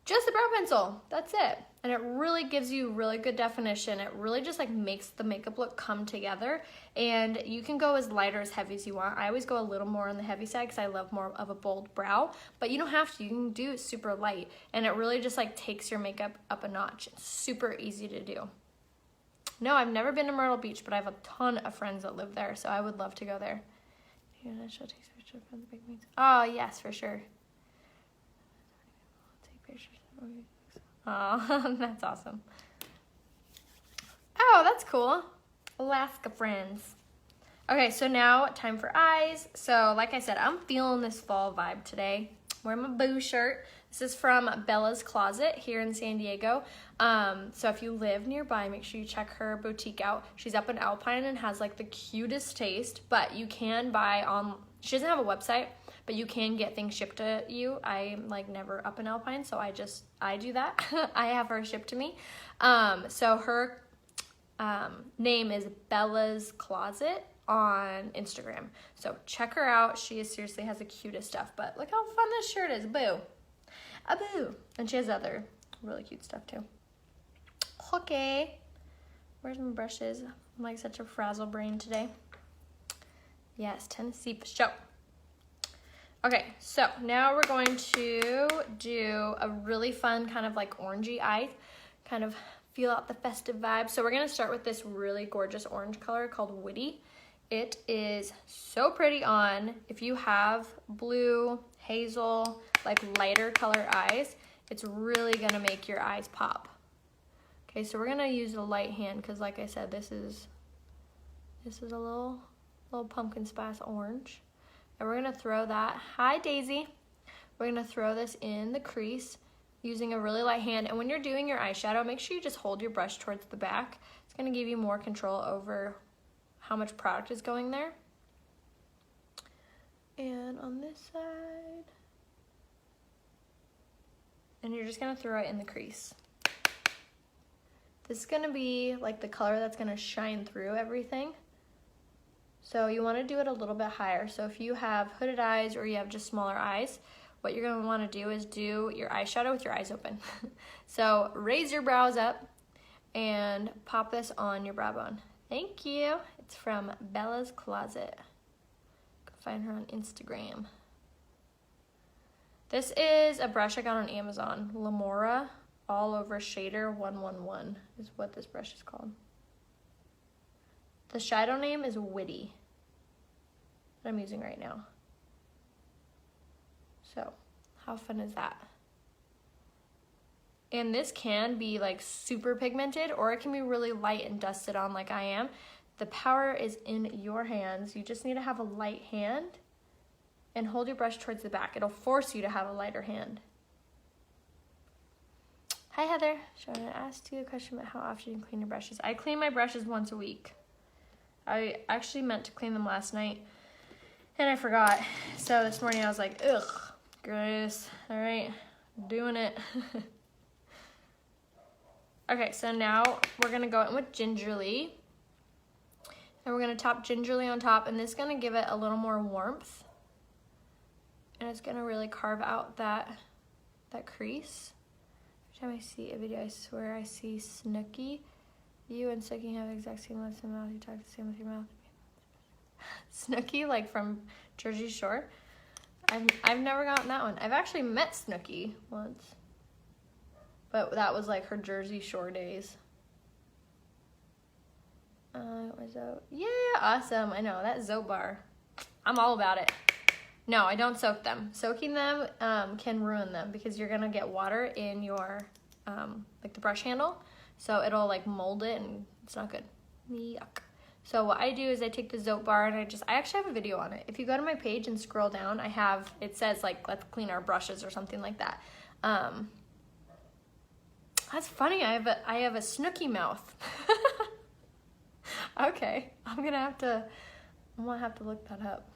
Just the brow pencil. That's it. And it really gives you really good definition. It really just like makes the makeup look come together. And you can go as light or as heavy as you want. I always go a little more on the heavy side because I love more of a bold brow. But you don't have to. You can do it super light. And it really just like takes your makeup up a notch. It's super easy to do. No, I've never been to Myrtle Beach, but I have a ton of friends that live there. So I would love to go there. Oh, yes, for sure. Oh, that's awesome. Oh, that's cool. Alaska friends. Okay, so now time for eyes. So like I said, I'm feeling this fall vibe today. Wearing my boo shirt. This is from Bella's Closet here in San Diego. So if you live nearby, make sure you check her boutique out. She's up in Alpine and has like the cutest taste, but you can buy on, she doesn't have a website, but you can get things shipped to you. I'm like never up in Alpine, so I do that. I have her shipped to me. So her name is Bella's Closet on Instagram. So check her out. She seriously has the cutest stuff, but look how fun this shirt is. Boo. A boo. And she has other really cute stuff too. Okay. Where's my brushes? I'm like such a frazzle brain today. Yes, Tennessee for sure. Okay, so now we're going to do a really fun kind of like orangey eye, kind of feel out the festive vibe. So we're gonna start with this really gorgeous orange color called Witty. It is so pretty on. If you have blue, hazel, like lighter color eyes, it's really gonna make your eyes pop. Okay, so we're gonna use a light hand because like I said, this is a little pumpkin spice orange. And we're gonna throw that, hi Daisy. We're gonna throw this in the crease using a really light hand. And when you're doing your eyeshadow, make sure you just hold your brush towards the back. It's gonna give you more control over how much product is going there. And on this side. And you're just gonna throw it in the crease. This is gonna be like the color that's gonna shine through everything. So you wanna do it a little bit higher. So if you have hooded eyes or you have just smaller eyes, what you're gonna wanna do is do your eyeshadow with your eyes open. So raise your brows up and pop this on your brow bone. Thank you. It's from Bella's Closet. Go find her on Instagram. This is a brush I got on Amazon. Lamora All Over Shader 111 is what this brush is called. The shadow name is Witty that I'm using right now. So, how fun is that? And this can be like super pigmented or it can be really light and dusted on like I am. The power is in your hands. You just need to have a light hand and hold your brush towards the back. It'll force you to have a lighter hand. Hi Heather. So I'm gonna ask you a question about how often you clean your brushes. I clean my brushes once a week. I actually meant to clean them last night and I forgot. So this morning I was like, ugh, gross. All right, doing it. Okay, so now we're gonna go in with Gingerly. And we're gonna top Gingerly on top, and this is gonna give it a little more warmth. And it's gonna really carve out that crease. Every time I see a video, I swear I see Snooki. You and Snooki have the exact same lips and mouth. You talk the same with your mouth. Snooki, like from Jersey Shore. I've never gotten that one. I've actually met Snooki once. But that was like her Jersey Shore days. Yeah, awesome. I know, that Zoe bar. I'm all about it. No, I don't soak them. Soaking them can ruin them because you're gonna get water in your, like the brush handle. So it'll like mold it and it's not good. Yuck. So what I do is I take the Zote bar and I actually have a video on it. If you go to my page and scroll down, it says like, let's clean our brushes or something like that. That's funny, I have a Snooki mouth. Okay, I'm gonna have to look that up.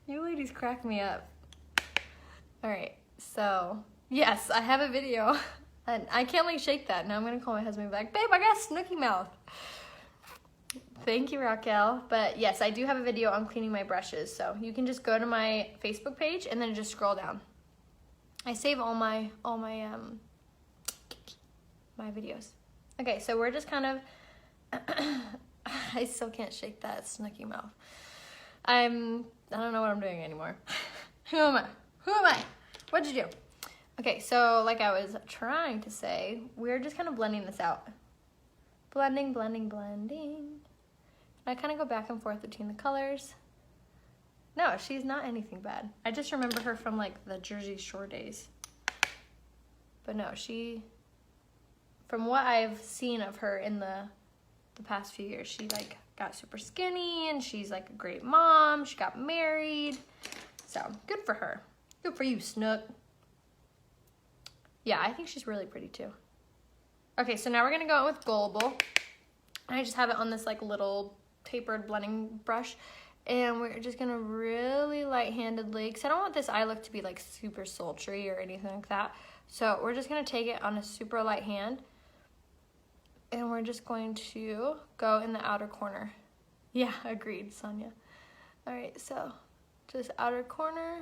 You ladies crack me up. All right, so yes, I have a video and I can't like shake that. Now I'm gonna call my husband and be like, babe, I got a Snooki mouth. Thank you, Raquel. But yes, I do have a video on cleaning my brushes, so you can just go to my Facebook page and then just scroll down. I save all my my videos. Okay, so we're just kind of I still can't shake that snooky mouth. I don't know what I'm doing anymore. Who am I? Who am I? What'd you do? Okay, so like I was trying to say, we're just kind of blending this out. Blending, blending, blending. I kind of go back and forth between the colors. No, she's not anything bad. I just remember her from like the Jersey Shore days. But no, from what I've seen of her in the past few years, she like got super skinny and she's like a great mom. She got married. So good for her. Good for you, Snook. Yeah, I think she's really pretty too. Okay, so now we're gonna go in with Gullible. I just have it on this like little tapered blending brush. And we're just gonna really light-handedly, because I don't want this eye look to be like super sultry or anything like that. So we're just gonna take it on a super light hand. And we're just going to go in the outer corner. Yeah, agreed, Sonia. All right, so just outer corner.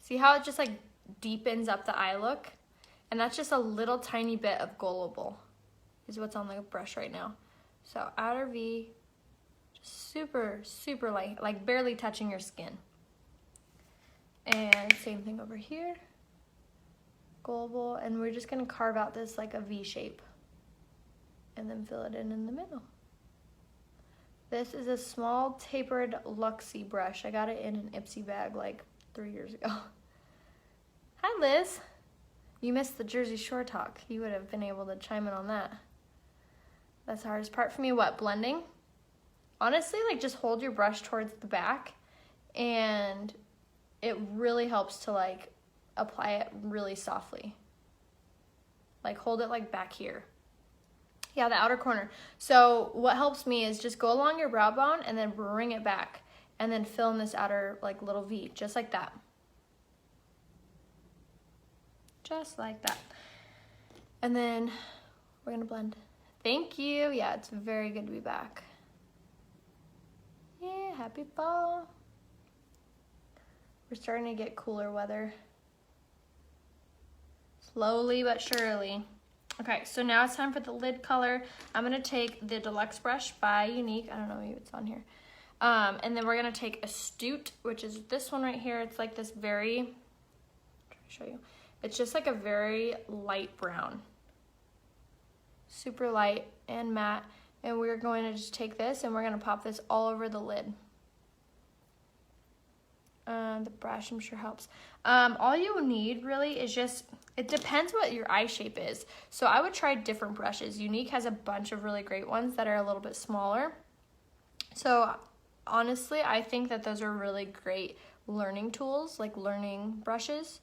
See how it just like deepens up the eye look? And that's just a little tiny bit of Gullible is what's on the brush right now. So outer V, just super, super light, like barely touching your skin. And same thing over here. Gullible, and we're just gonna carve out this like a V shape. And then fill it in the middle. This is a small tapered Luxie brush. I got it in an Ipsy bag like 3 years ago. Hi, Liz. You missed the Jersey Shore talk. You would have been able to chime in on that. That's the hardest part for me. What, blending? Honestly, like just hold your brush towards the back and it really helps to like apply it really softly. Like hold it like back here. Yeah, the outer corner. So what helps me is just go along your brow bone and then bring it back and then fill in this outer like little V, just like that. Just like that. And then we're gonna blend. Thank you. Yeah, it's very good to be back. Yeah, happy fall. We're starting to get cooler weather. Slowly but surely. Okay, so now it's time for the lid color. I'm gonna take the Deluxe brush by Unique. I don't know if it's on here. And then we're gonna take Astute, which is this one right here. It's like this very, I'm trying to show you. It's just like a very light brown. Super light and matte. And we're going to just take this and we're gonna pop this all over the lid. The brush, I'm sure, helps. All you need really is just, it depends what your eye shape is. So I would try different brushes. Unique has a bunch of really great ones that are a little bit smaller. So honestly, I think that those are really great learning tools, like learning brushes,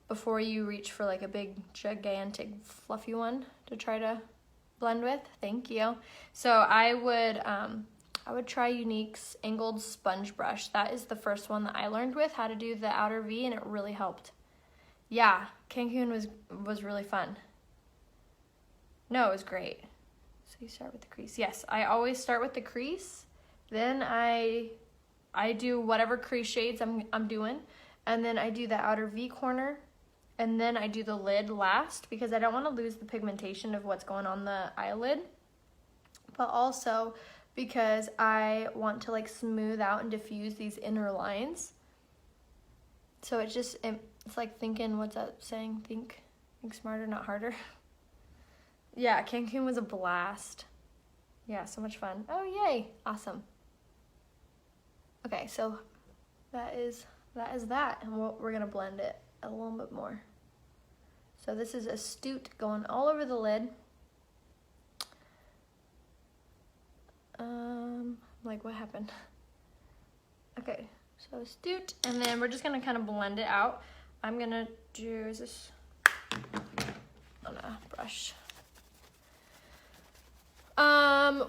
before you reach for like a big, gigantic, fluffy one to try to blend with. Thank you. So I would try Unique's angled sponge brush. That is the first one that I learned with how to do the outer V, and it really helped. Yeah, Cancun was really fun. No, it was great. So you start with the crease. Yes, I always start with the crease. Then I do whatever crease shades I'm doing, and then I do the outer V corner, and then I do the lid last because I don't want to lose the pigmentation of what's going on the eyelid, but also because I want to like smooth out and diffuse these inner lines. So it's like thinking, what's that saying? Think smarter, not harder. Yeah, Cancun was a blast. Yeah, so much fun. Oh, yay. Awesome. Okay, so that is that. And we're going to blend it a little bit more. So this is Astute going all over the lid. Like what happened? Okay, so Astute, and then we're just gonna kind of blend it out. I'm gonna do, is this on a brush?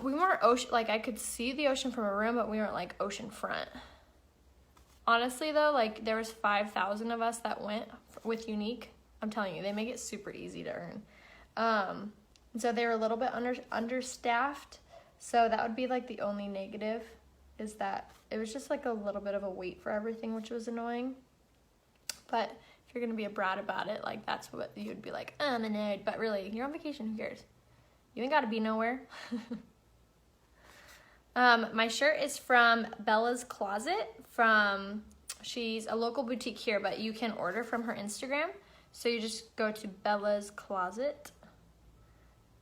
We weren't ocean, like I could see the ocean from a room, but we weren't like ocean front. Honestly though, like there was 5,000 of us that went with Unique. I'm telling you, they make it super easy to earn. So they were a little bit understaffed. So that would be like the only negative, is that it was just like a little bit of a wait for everything, which was annoying. But if you're gonna be a brat about it, like that's what you would be like, I'm a nerd, but really, you're on vacation, who cares? You ain't gotta be nowhere. My shirt is from Bella's Closet. She's a local boutique here, but you can order from her Instagram. So you just go to Bella's Closet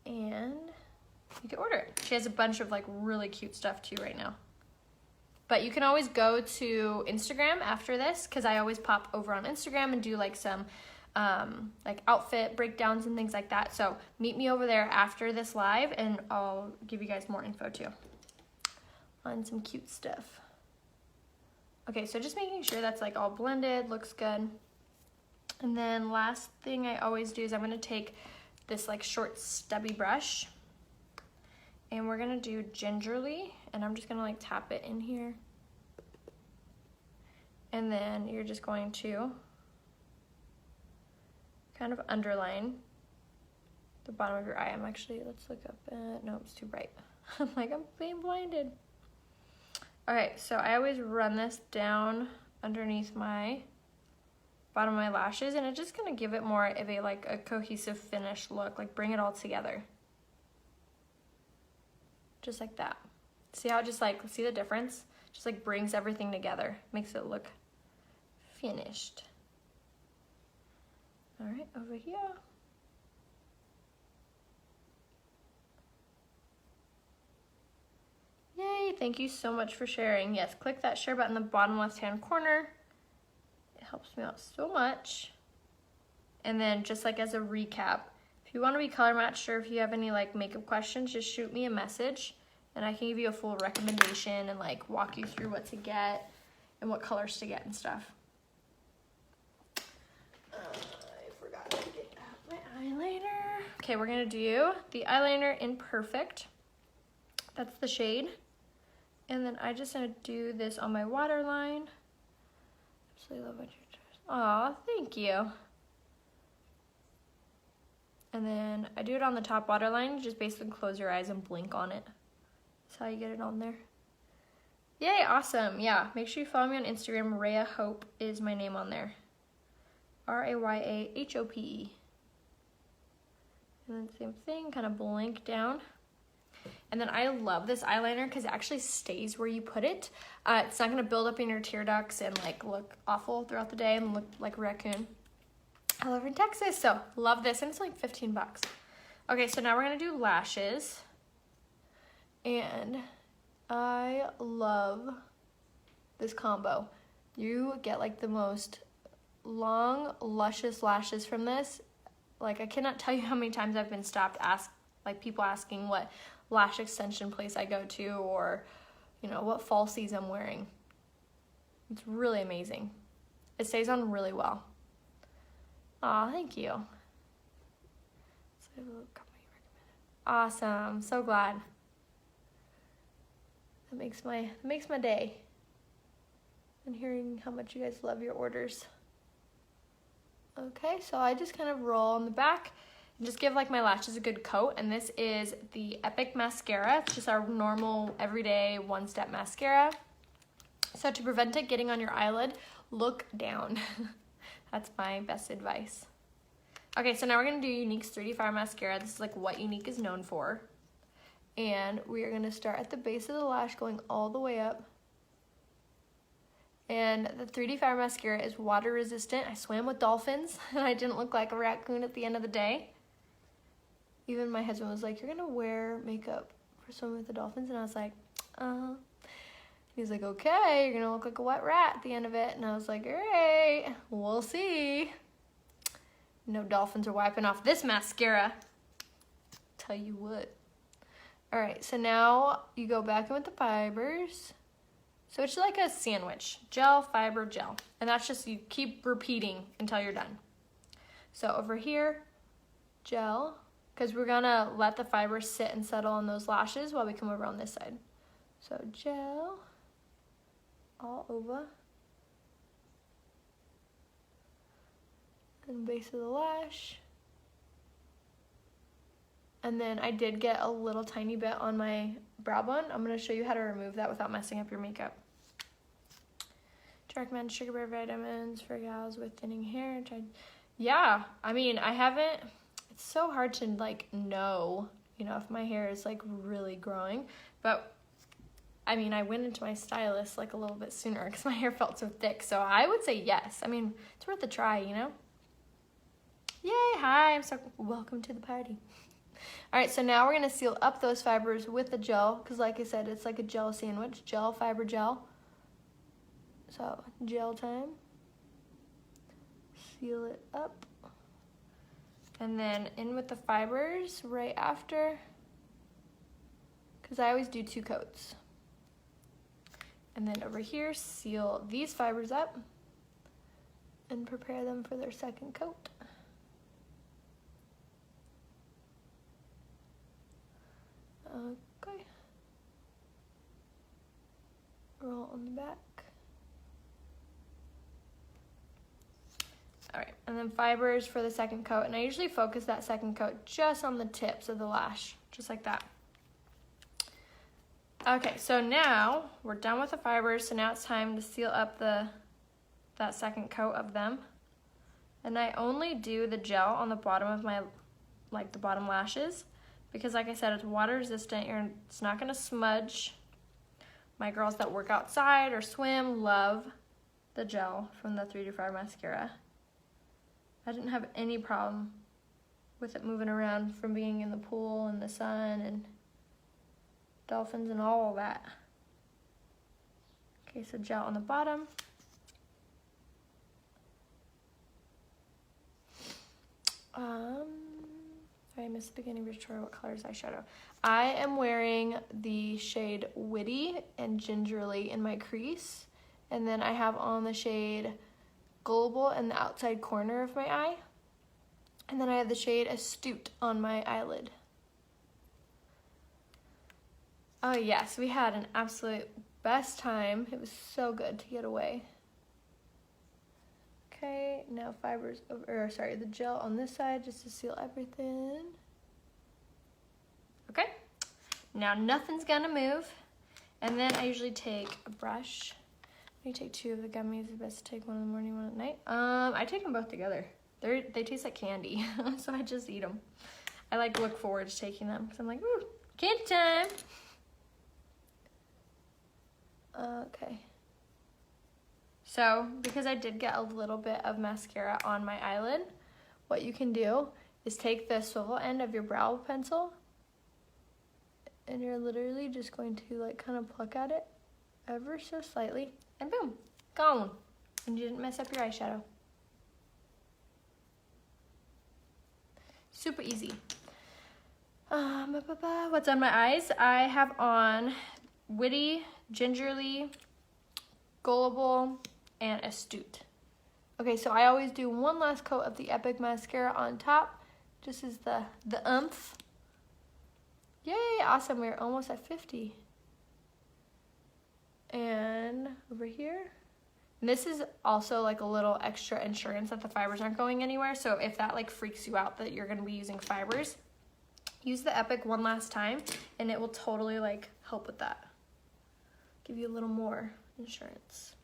and you can order it. She has a bunch of like really cute stuff too right now. But you can always go to Instagram after this, because I always pop over on Instagram and do like some like outfit breakdowns and things like that. So meet me over there after this live and I'll give you guys more info too on some cute stuff. Okay, so just making sure that's like all blended, looks good. And then last thing I always do is I'm gonna take this like short stubby brush and we're gonna do gingerly, and I'm just gonna like tap it in here. And then you're just going to kind of underline the bottom of your eye. Let's look up at, no, it's too bright. I'm like, I'm being blinded. All right, so I always run this down underneath my bottom of my lashes, and it's just gonna give it more of a like a cohesive finished look, like bring it all together. Just like that. See how it just like, see the difference? Just like brings everything together, makes it look finished. All right, over here. Yay, thank you so much for sharing. Yes, click that share button in the bottom left-hand corner. It helps me out so much. And then just like as a recap, if you want to be color matched or if you have any like makeup questions, just shoot me a message and I can give you a full recommendation and like walk you through what to get and what colors to get and stuff. I forgot to get out my eyeliner. Okay, we're gonna do the eyeliner in Perfect. That's the shade. And then I just gonna do this on my waterline. Absolutely love what you're doing. Aw, thank you. And then I do it on the top waterline. You just basically close your eyes and blink on it. That's how you get it on there. Yay, awesome. Yeah, make sure you follow me on Instagram. Raya Hope is my name on there. RAYAHOPE. And then same thing, kind of blink down. And then I love this eyeliner because it actually stays where you put it. It's not gonna build up in your tear ducts and like look awful throughout the day and look like a raccoon. I live in Texas, so love this, and it's like 15 bucks. Okay, so now we're gonna do lashes. And I love this combo. You get like the most long, luscious lashes from this. Like I cannot tell you how many times I've been stopped, people asking what lash extension place I go to, or you know, what falsies I'm wearing. It's really amazing. It stays on really well. Aw, thank you. Awesome, so glad. That makes my day. And hearing how much you guys love your orders. Okay, so I just kind of roll on the back and just give like my lashes a good coat. And this is the Epic Mascara. It's just our normal everyday one-step mascara. So to prevent it getting on your eyelid, look down. That's my best advice. Okay, so now we're gonna do Unique's 3D Fire Mascara. This is like what Unique is known for. And we are gonna start at the base of the lash going all the way up. And the 3D Fire Mascara is water resistant. I swam with dolphins and I didn't look like a raccoon at the end of the day. Even my husband was like, you're gonna wear makeup for swimming with the dolphins? And I was like, He's like, okay, you're gonna look like a wet rat at the end of it. And I was like, all right, we'll see. No dolphins are wiping off this mascara. Tell you what. All right, so now you go back in with the fibers. So it's like a sandwich, gel, fiber, gel. And that's just, you keep repeating until you're done. So over here, gel, because we're gonna let the fibers sit and settle on those lashes while we come over on this side. So gel, all over. And base of the lash. And then I did get a little tiny bit on my brow bone. I'm going to show you how to remove that without messing up your makeup. To recommend sugar bear vitamins for gals with thinning hair. Yeah, I mean, I haven't, it's so hard to like know, you know, if my hair is like really growing. But I mean, I went into my stylist like a little bit sooner because my hair felt so thick. So I would say yes. I mean, it's worth a try, you know? Yay, hi, I'm so welcome to the party. All right, so now we're gonna seal up those fibers with the gel because like I said, it's like a gel sandwich, gel, fiber, gel. So gel time, seal it up. And then in with the fibers right after, because I always do 2 coats. And then over here, seal these fibers up and prepare them for their 2nd coat. Okay. Roll on the back. All right, and then fibers for the 2nd coat. And I usually focus that 2nd coat just on the tips of the lash, just like that. Okay, so now we're done with the fibers. So now it's time to seal up that 2nd coat of them. And I only do the gel on the bottom of my, like the bottom lashes, because like I said, it's water resistant. It's not gonna smudge. My girls that work outside or swim love the gel from the 325 mascara. I didn't have any problem with it moving around from being in the pool and the sun and dolphins and all of that. Okay, so gel on the bottom. I missed the beginning of your tutorial. What color is eyeshadow? I am wearing the shade Witty and Gingerly in my crease. And then I have on the shade Gullible in the outside corner of my eye. And then I have the shade Astute on my eyelid. Oh yes, we had an absolute best time. It was so good to get away. Okay, now the gel on this side just to seal everything. Okay, now nothing's gonna move. And then I usually take a brush. You take 2 of the gummies. It's best to take one in the morning, one at night. I take them both together. They taste like candy, so I just eat them. I like look forward to taking them because I'm like, ooh, candy time. Okay. So, because I did get a little bit of mascara on my eyelid, what you can do is take the swivel end of your brow pencil and you're literally just going to like kind of pluck at it ever so slightly and boom, gone. And you didn't mess up your eyeshadow. Super easy. What's on my eyes? I have on Witty, Gingerly, Gullible, and Astute. Okay, so I always do one last coat of the Epic mascara on top, just as the oomph. Yay, awesome, we're almost at 50. And over here, and this is also like a little extra insurance that the fibers aren't going anywhere. So if that like freaks you out that you're gonna be using fibers, use the Epic one last time and it will totally like help with that. Give you a little more insurance.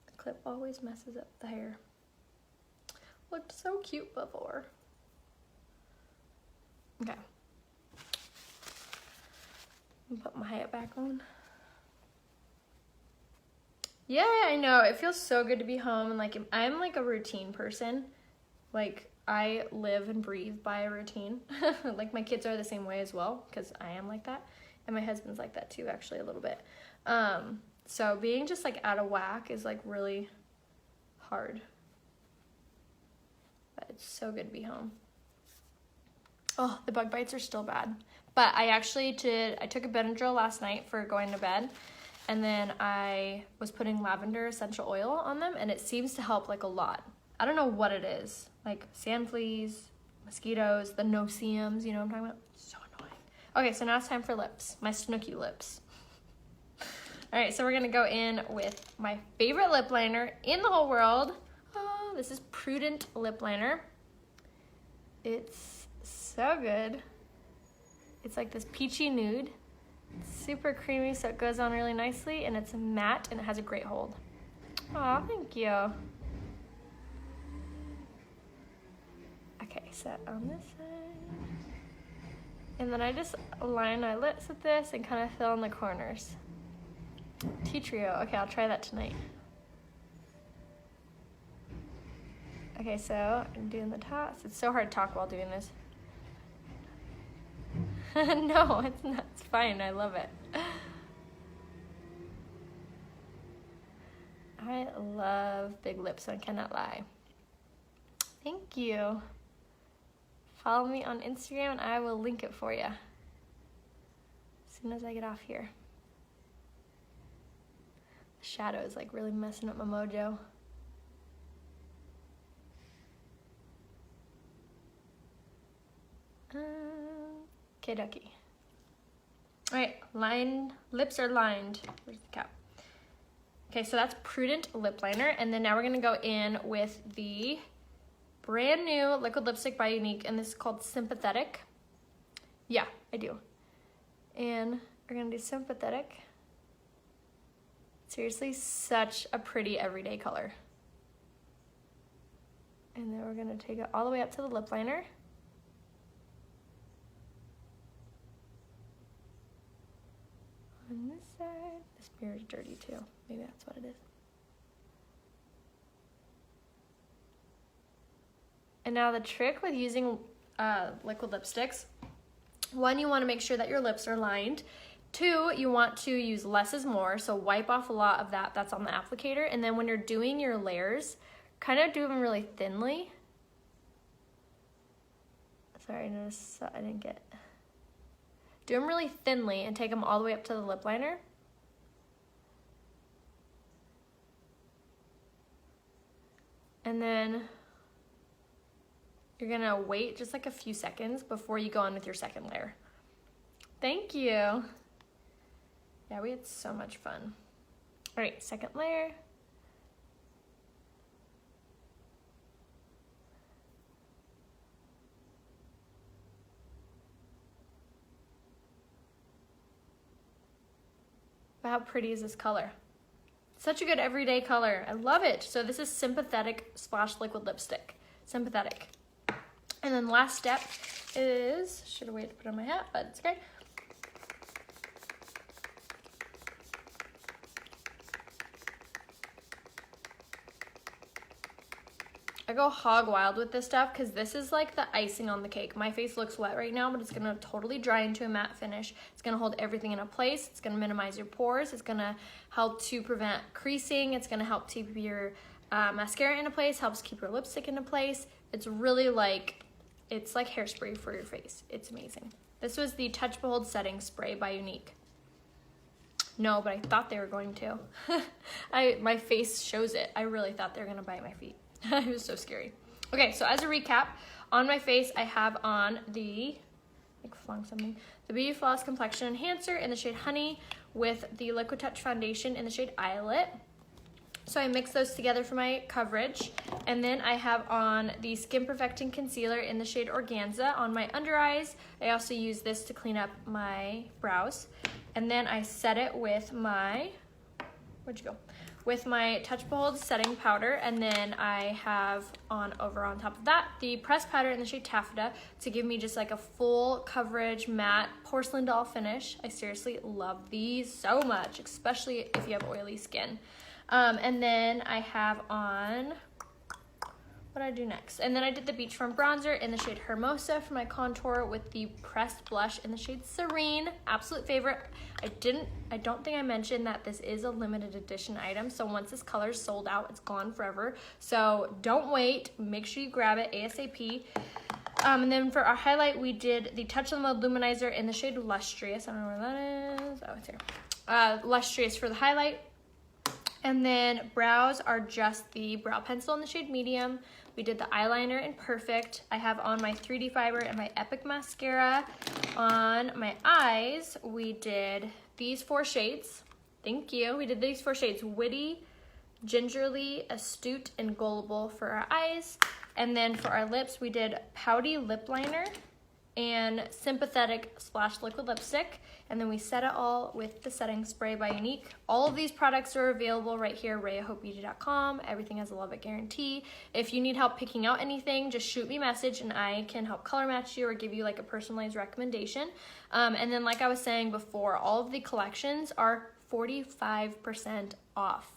The clip always messes up the hair. Looked so cute before. Okay. Put my hat back on. Yeah, I know. It feels so good to be home, and like I'm like a routine person. Like I live and breathe by a routine. Like my kids are the same way as well, because I am like that. And my husband's like that too, actually, a little bit. So being just like out of whack is like really hard. But it's so good to be home. Oh, the bug bites are still bad. But I actually I took a Benadryl last night for going to bed. And then I was putting lavender essential oil on them, and it seems to help like a lot. I don't know what it is. Like sand fleas, mosquitoes, the no-see-ums, you know what I'm talking about? So annoying. Okay, so now it's time for lips. My Snooki lips. All right, so we're gonna go in with my favorite lip liner in the whole world. Oh, this is Prudent lip liner. It's so good. It's like this peachy nude. It's super creamy, so it goes on really nicely, and it's matte, and it has a great hold. Aw, thank you. Okay, set on this side. And then I just line my lips with this and kind of fill in the corners. Tea trio. Okay, I'll try that tonight. Okay, so I'm doing the tops. It's so hard to talk while doing this. No, it's not. It's fine. I love it. I love big lips, I cannot lie. Thank you. Follow me on Instagram and I will link it for you as soon as I get off here. The shadow is like really messing up my mojo. Okay, ducky. All right, lips are lined. Where's the cap? Okay, so that's Prudent lip liner, and then now we're gonna go in with the brand new liquid lipstick by Unique, and this is called Sympathetic. Yeah, I do. And we're gonna do Sympathetic. Seriously, such a pretty everyday color. And then we're gonna take it all the way up to the lip liner. On this side, this mirror is dirty too. Maybe that's what it is. And now the trick with using liquid lipsticks, one, you want to make sure that your lips are lined. Two, you want to use less is more, so wipe off a lot of that's on the applicator. And then when you're doing your layers, kind of do them really thinly. Sorry, I noticed I didn't get. Do them really thinly and take them all the way up to the lip liner. And then you're gonna wait just like a few seconds before you go on with your second layer. Thank you. Yeah, we had so much fun. All right, second layer. How pretty is this color? Such a good everyday color. I love it. So this is Sympathetic Splash Liquid Lipstick. Sympathetic. And then last step is, should have waited to put on my hat, but it's okay. I go hog wild with this stuff because this is like the icing on the cake. My face looks wet right now, but it's gonna totally dry into a matte finish. It's gonna hold everything in a place. It's gonna minimize your pores. It's gonna help to prevent creasing. It's gonna help keep your mascara into place, helps keep your lipstick into place. It's really like, it's like hairspray for your face. It's amazing. This was the Touch Behold Setting Spray by Unique. No, but I thought they were going to. My face shows it. I really thought they were gonna bite my feet. It was so scary. Okay, so as a recap, on my face I have on the, the Beauty Flawless Complexion Enhancer in the shade Honey with the Liquid Touch Foundation in the shade Eyelet. So I mix those together for my coverage. And then I have on the Skin Perfecting Concealer in the shade Organza on my under eyes. I also use this to clean up my brows. And then I set it with my, where'd you go? With my Touch Behold setting powder, and then I have over on top of that the pressed powder in the shade Taffeta to give me just like a full coverage matte porcelain doll finish. I seriously love these so much, especially if you have oily skin. And then I have on, what did I do next? And then I did the Beachfront bronzer in the shade Hermosa for my contour with the pressed blush in the shade Serene. Absolute favorite. I don't think I mentioned that this is a limited edition item. So once this color is sold out, it's gone forever. So don't wait. Make sure you grab it ASAP. And then for our highlight, we did the Touch of the Mode Lumenizer in the shade Lustrous. I don't know where that is. Oh, it's here. Lustrous for the highlight. And then brows are just the brow pencil in the shade Medium. We did the eyeliner in Perfect. I have on my 3D Fiber and my Epic Mascara. On my eyes, we did these 4 shades. Thank you. We did these 4 shades: Witty, Gingerly, Astute, and Gullible for our eyes. And then for our lips, we did Pouty Lip Liner and Sympathetic Splash Liquid Lipstick. And then we set it all with the setting spray by Unique. All of these products are available right here, rayahopebeauty.com. Everything has a love it guarantee. If you need help picking out anything, just shoot me a message and I can help color match you or give you like a personalized recommendation. And then like I was saying before, all of the collections are 45% off.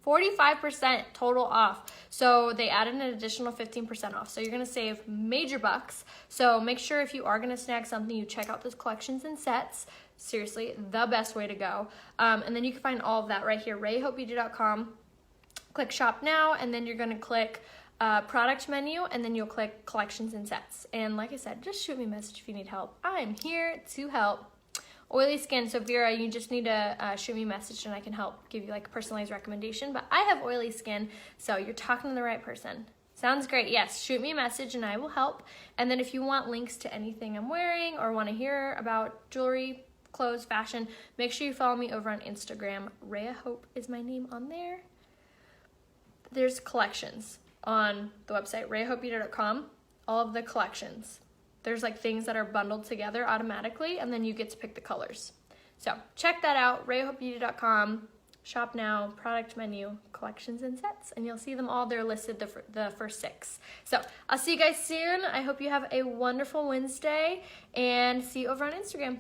45% total off. So they added an additional 15% off. So you're gonna save major bucks. So make sure if you are gonna snag something, you check out those collections and sets. Seriously, the best way to go. And then you can find all of that right here, rayahopebeauty.com. Click shop now, and then you're gonna click product menu, and then you'll click collections and sets. And like I said, just shoot me a message if you need help. I'm here to help. Oily skin, so Vera, you just need to shoot me a message and I can help give you like a personalized recommendation. But I have oily skin, so you're talking to the right person. Sounds great. Yes, shoot me a message and I will help. And then if you want links to anything I'm wearing or want to hear about jewelry, clothes, fashion, make sure you follow me over on Instagram. Raya Hope is my name on there. There's collections on the website, rayahopebeauty.com, all of the collections. There's like things that are bundled together automatically, and then you get to pick the colors. So check that out, rayahopebeauty.com, shop now, product menu, collections and sets, and you'll see them all. They're listed the first 6. So I'll see you guys soon. I hope you have a wonderful Wednesday, and see you over on Instagram.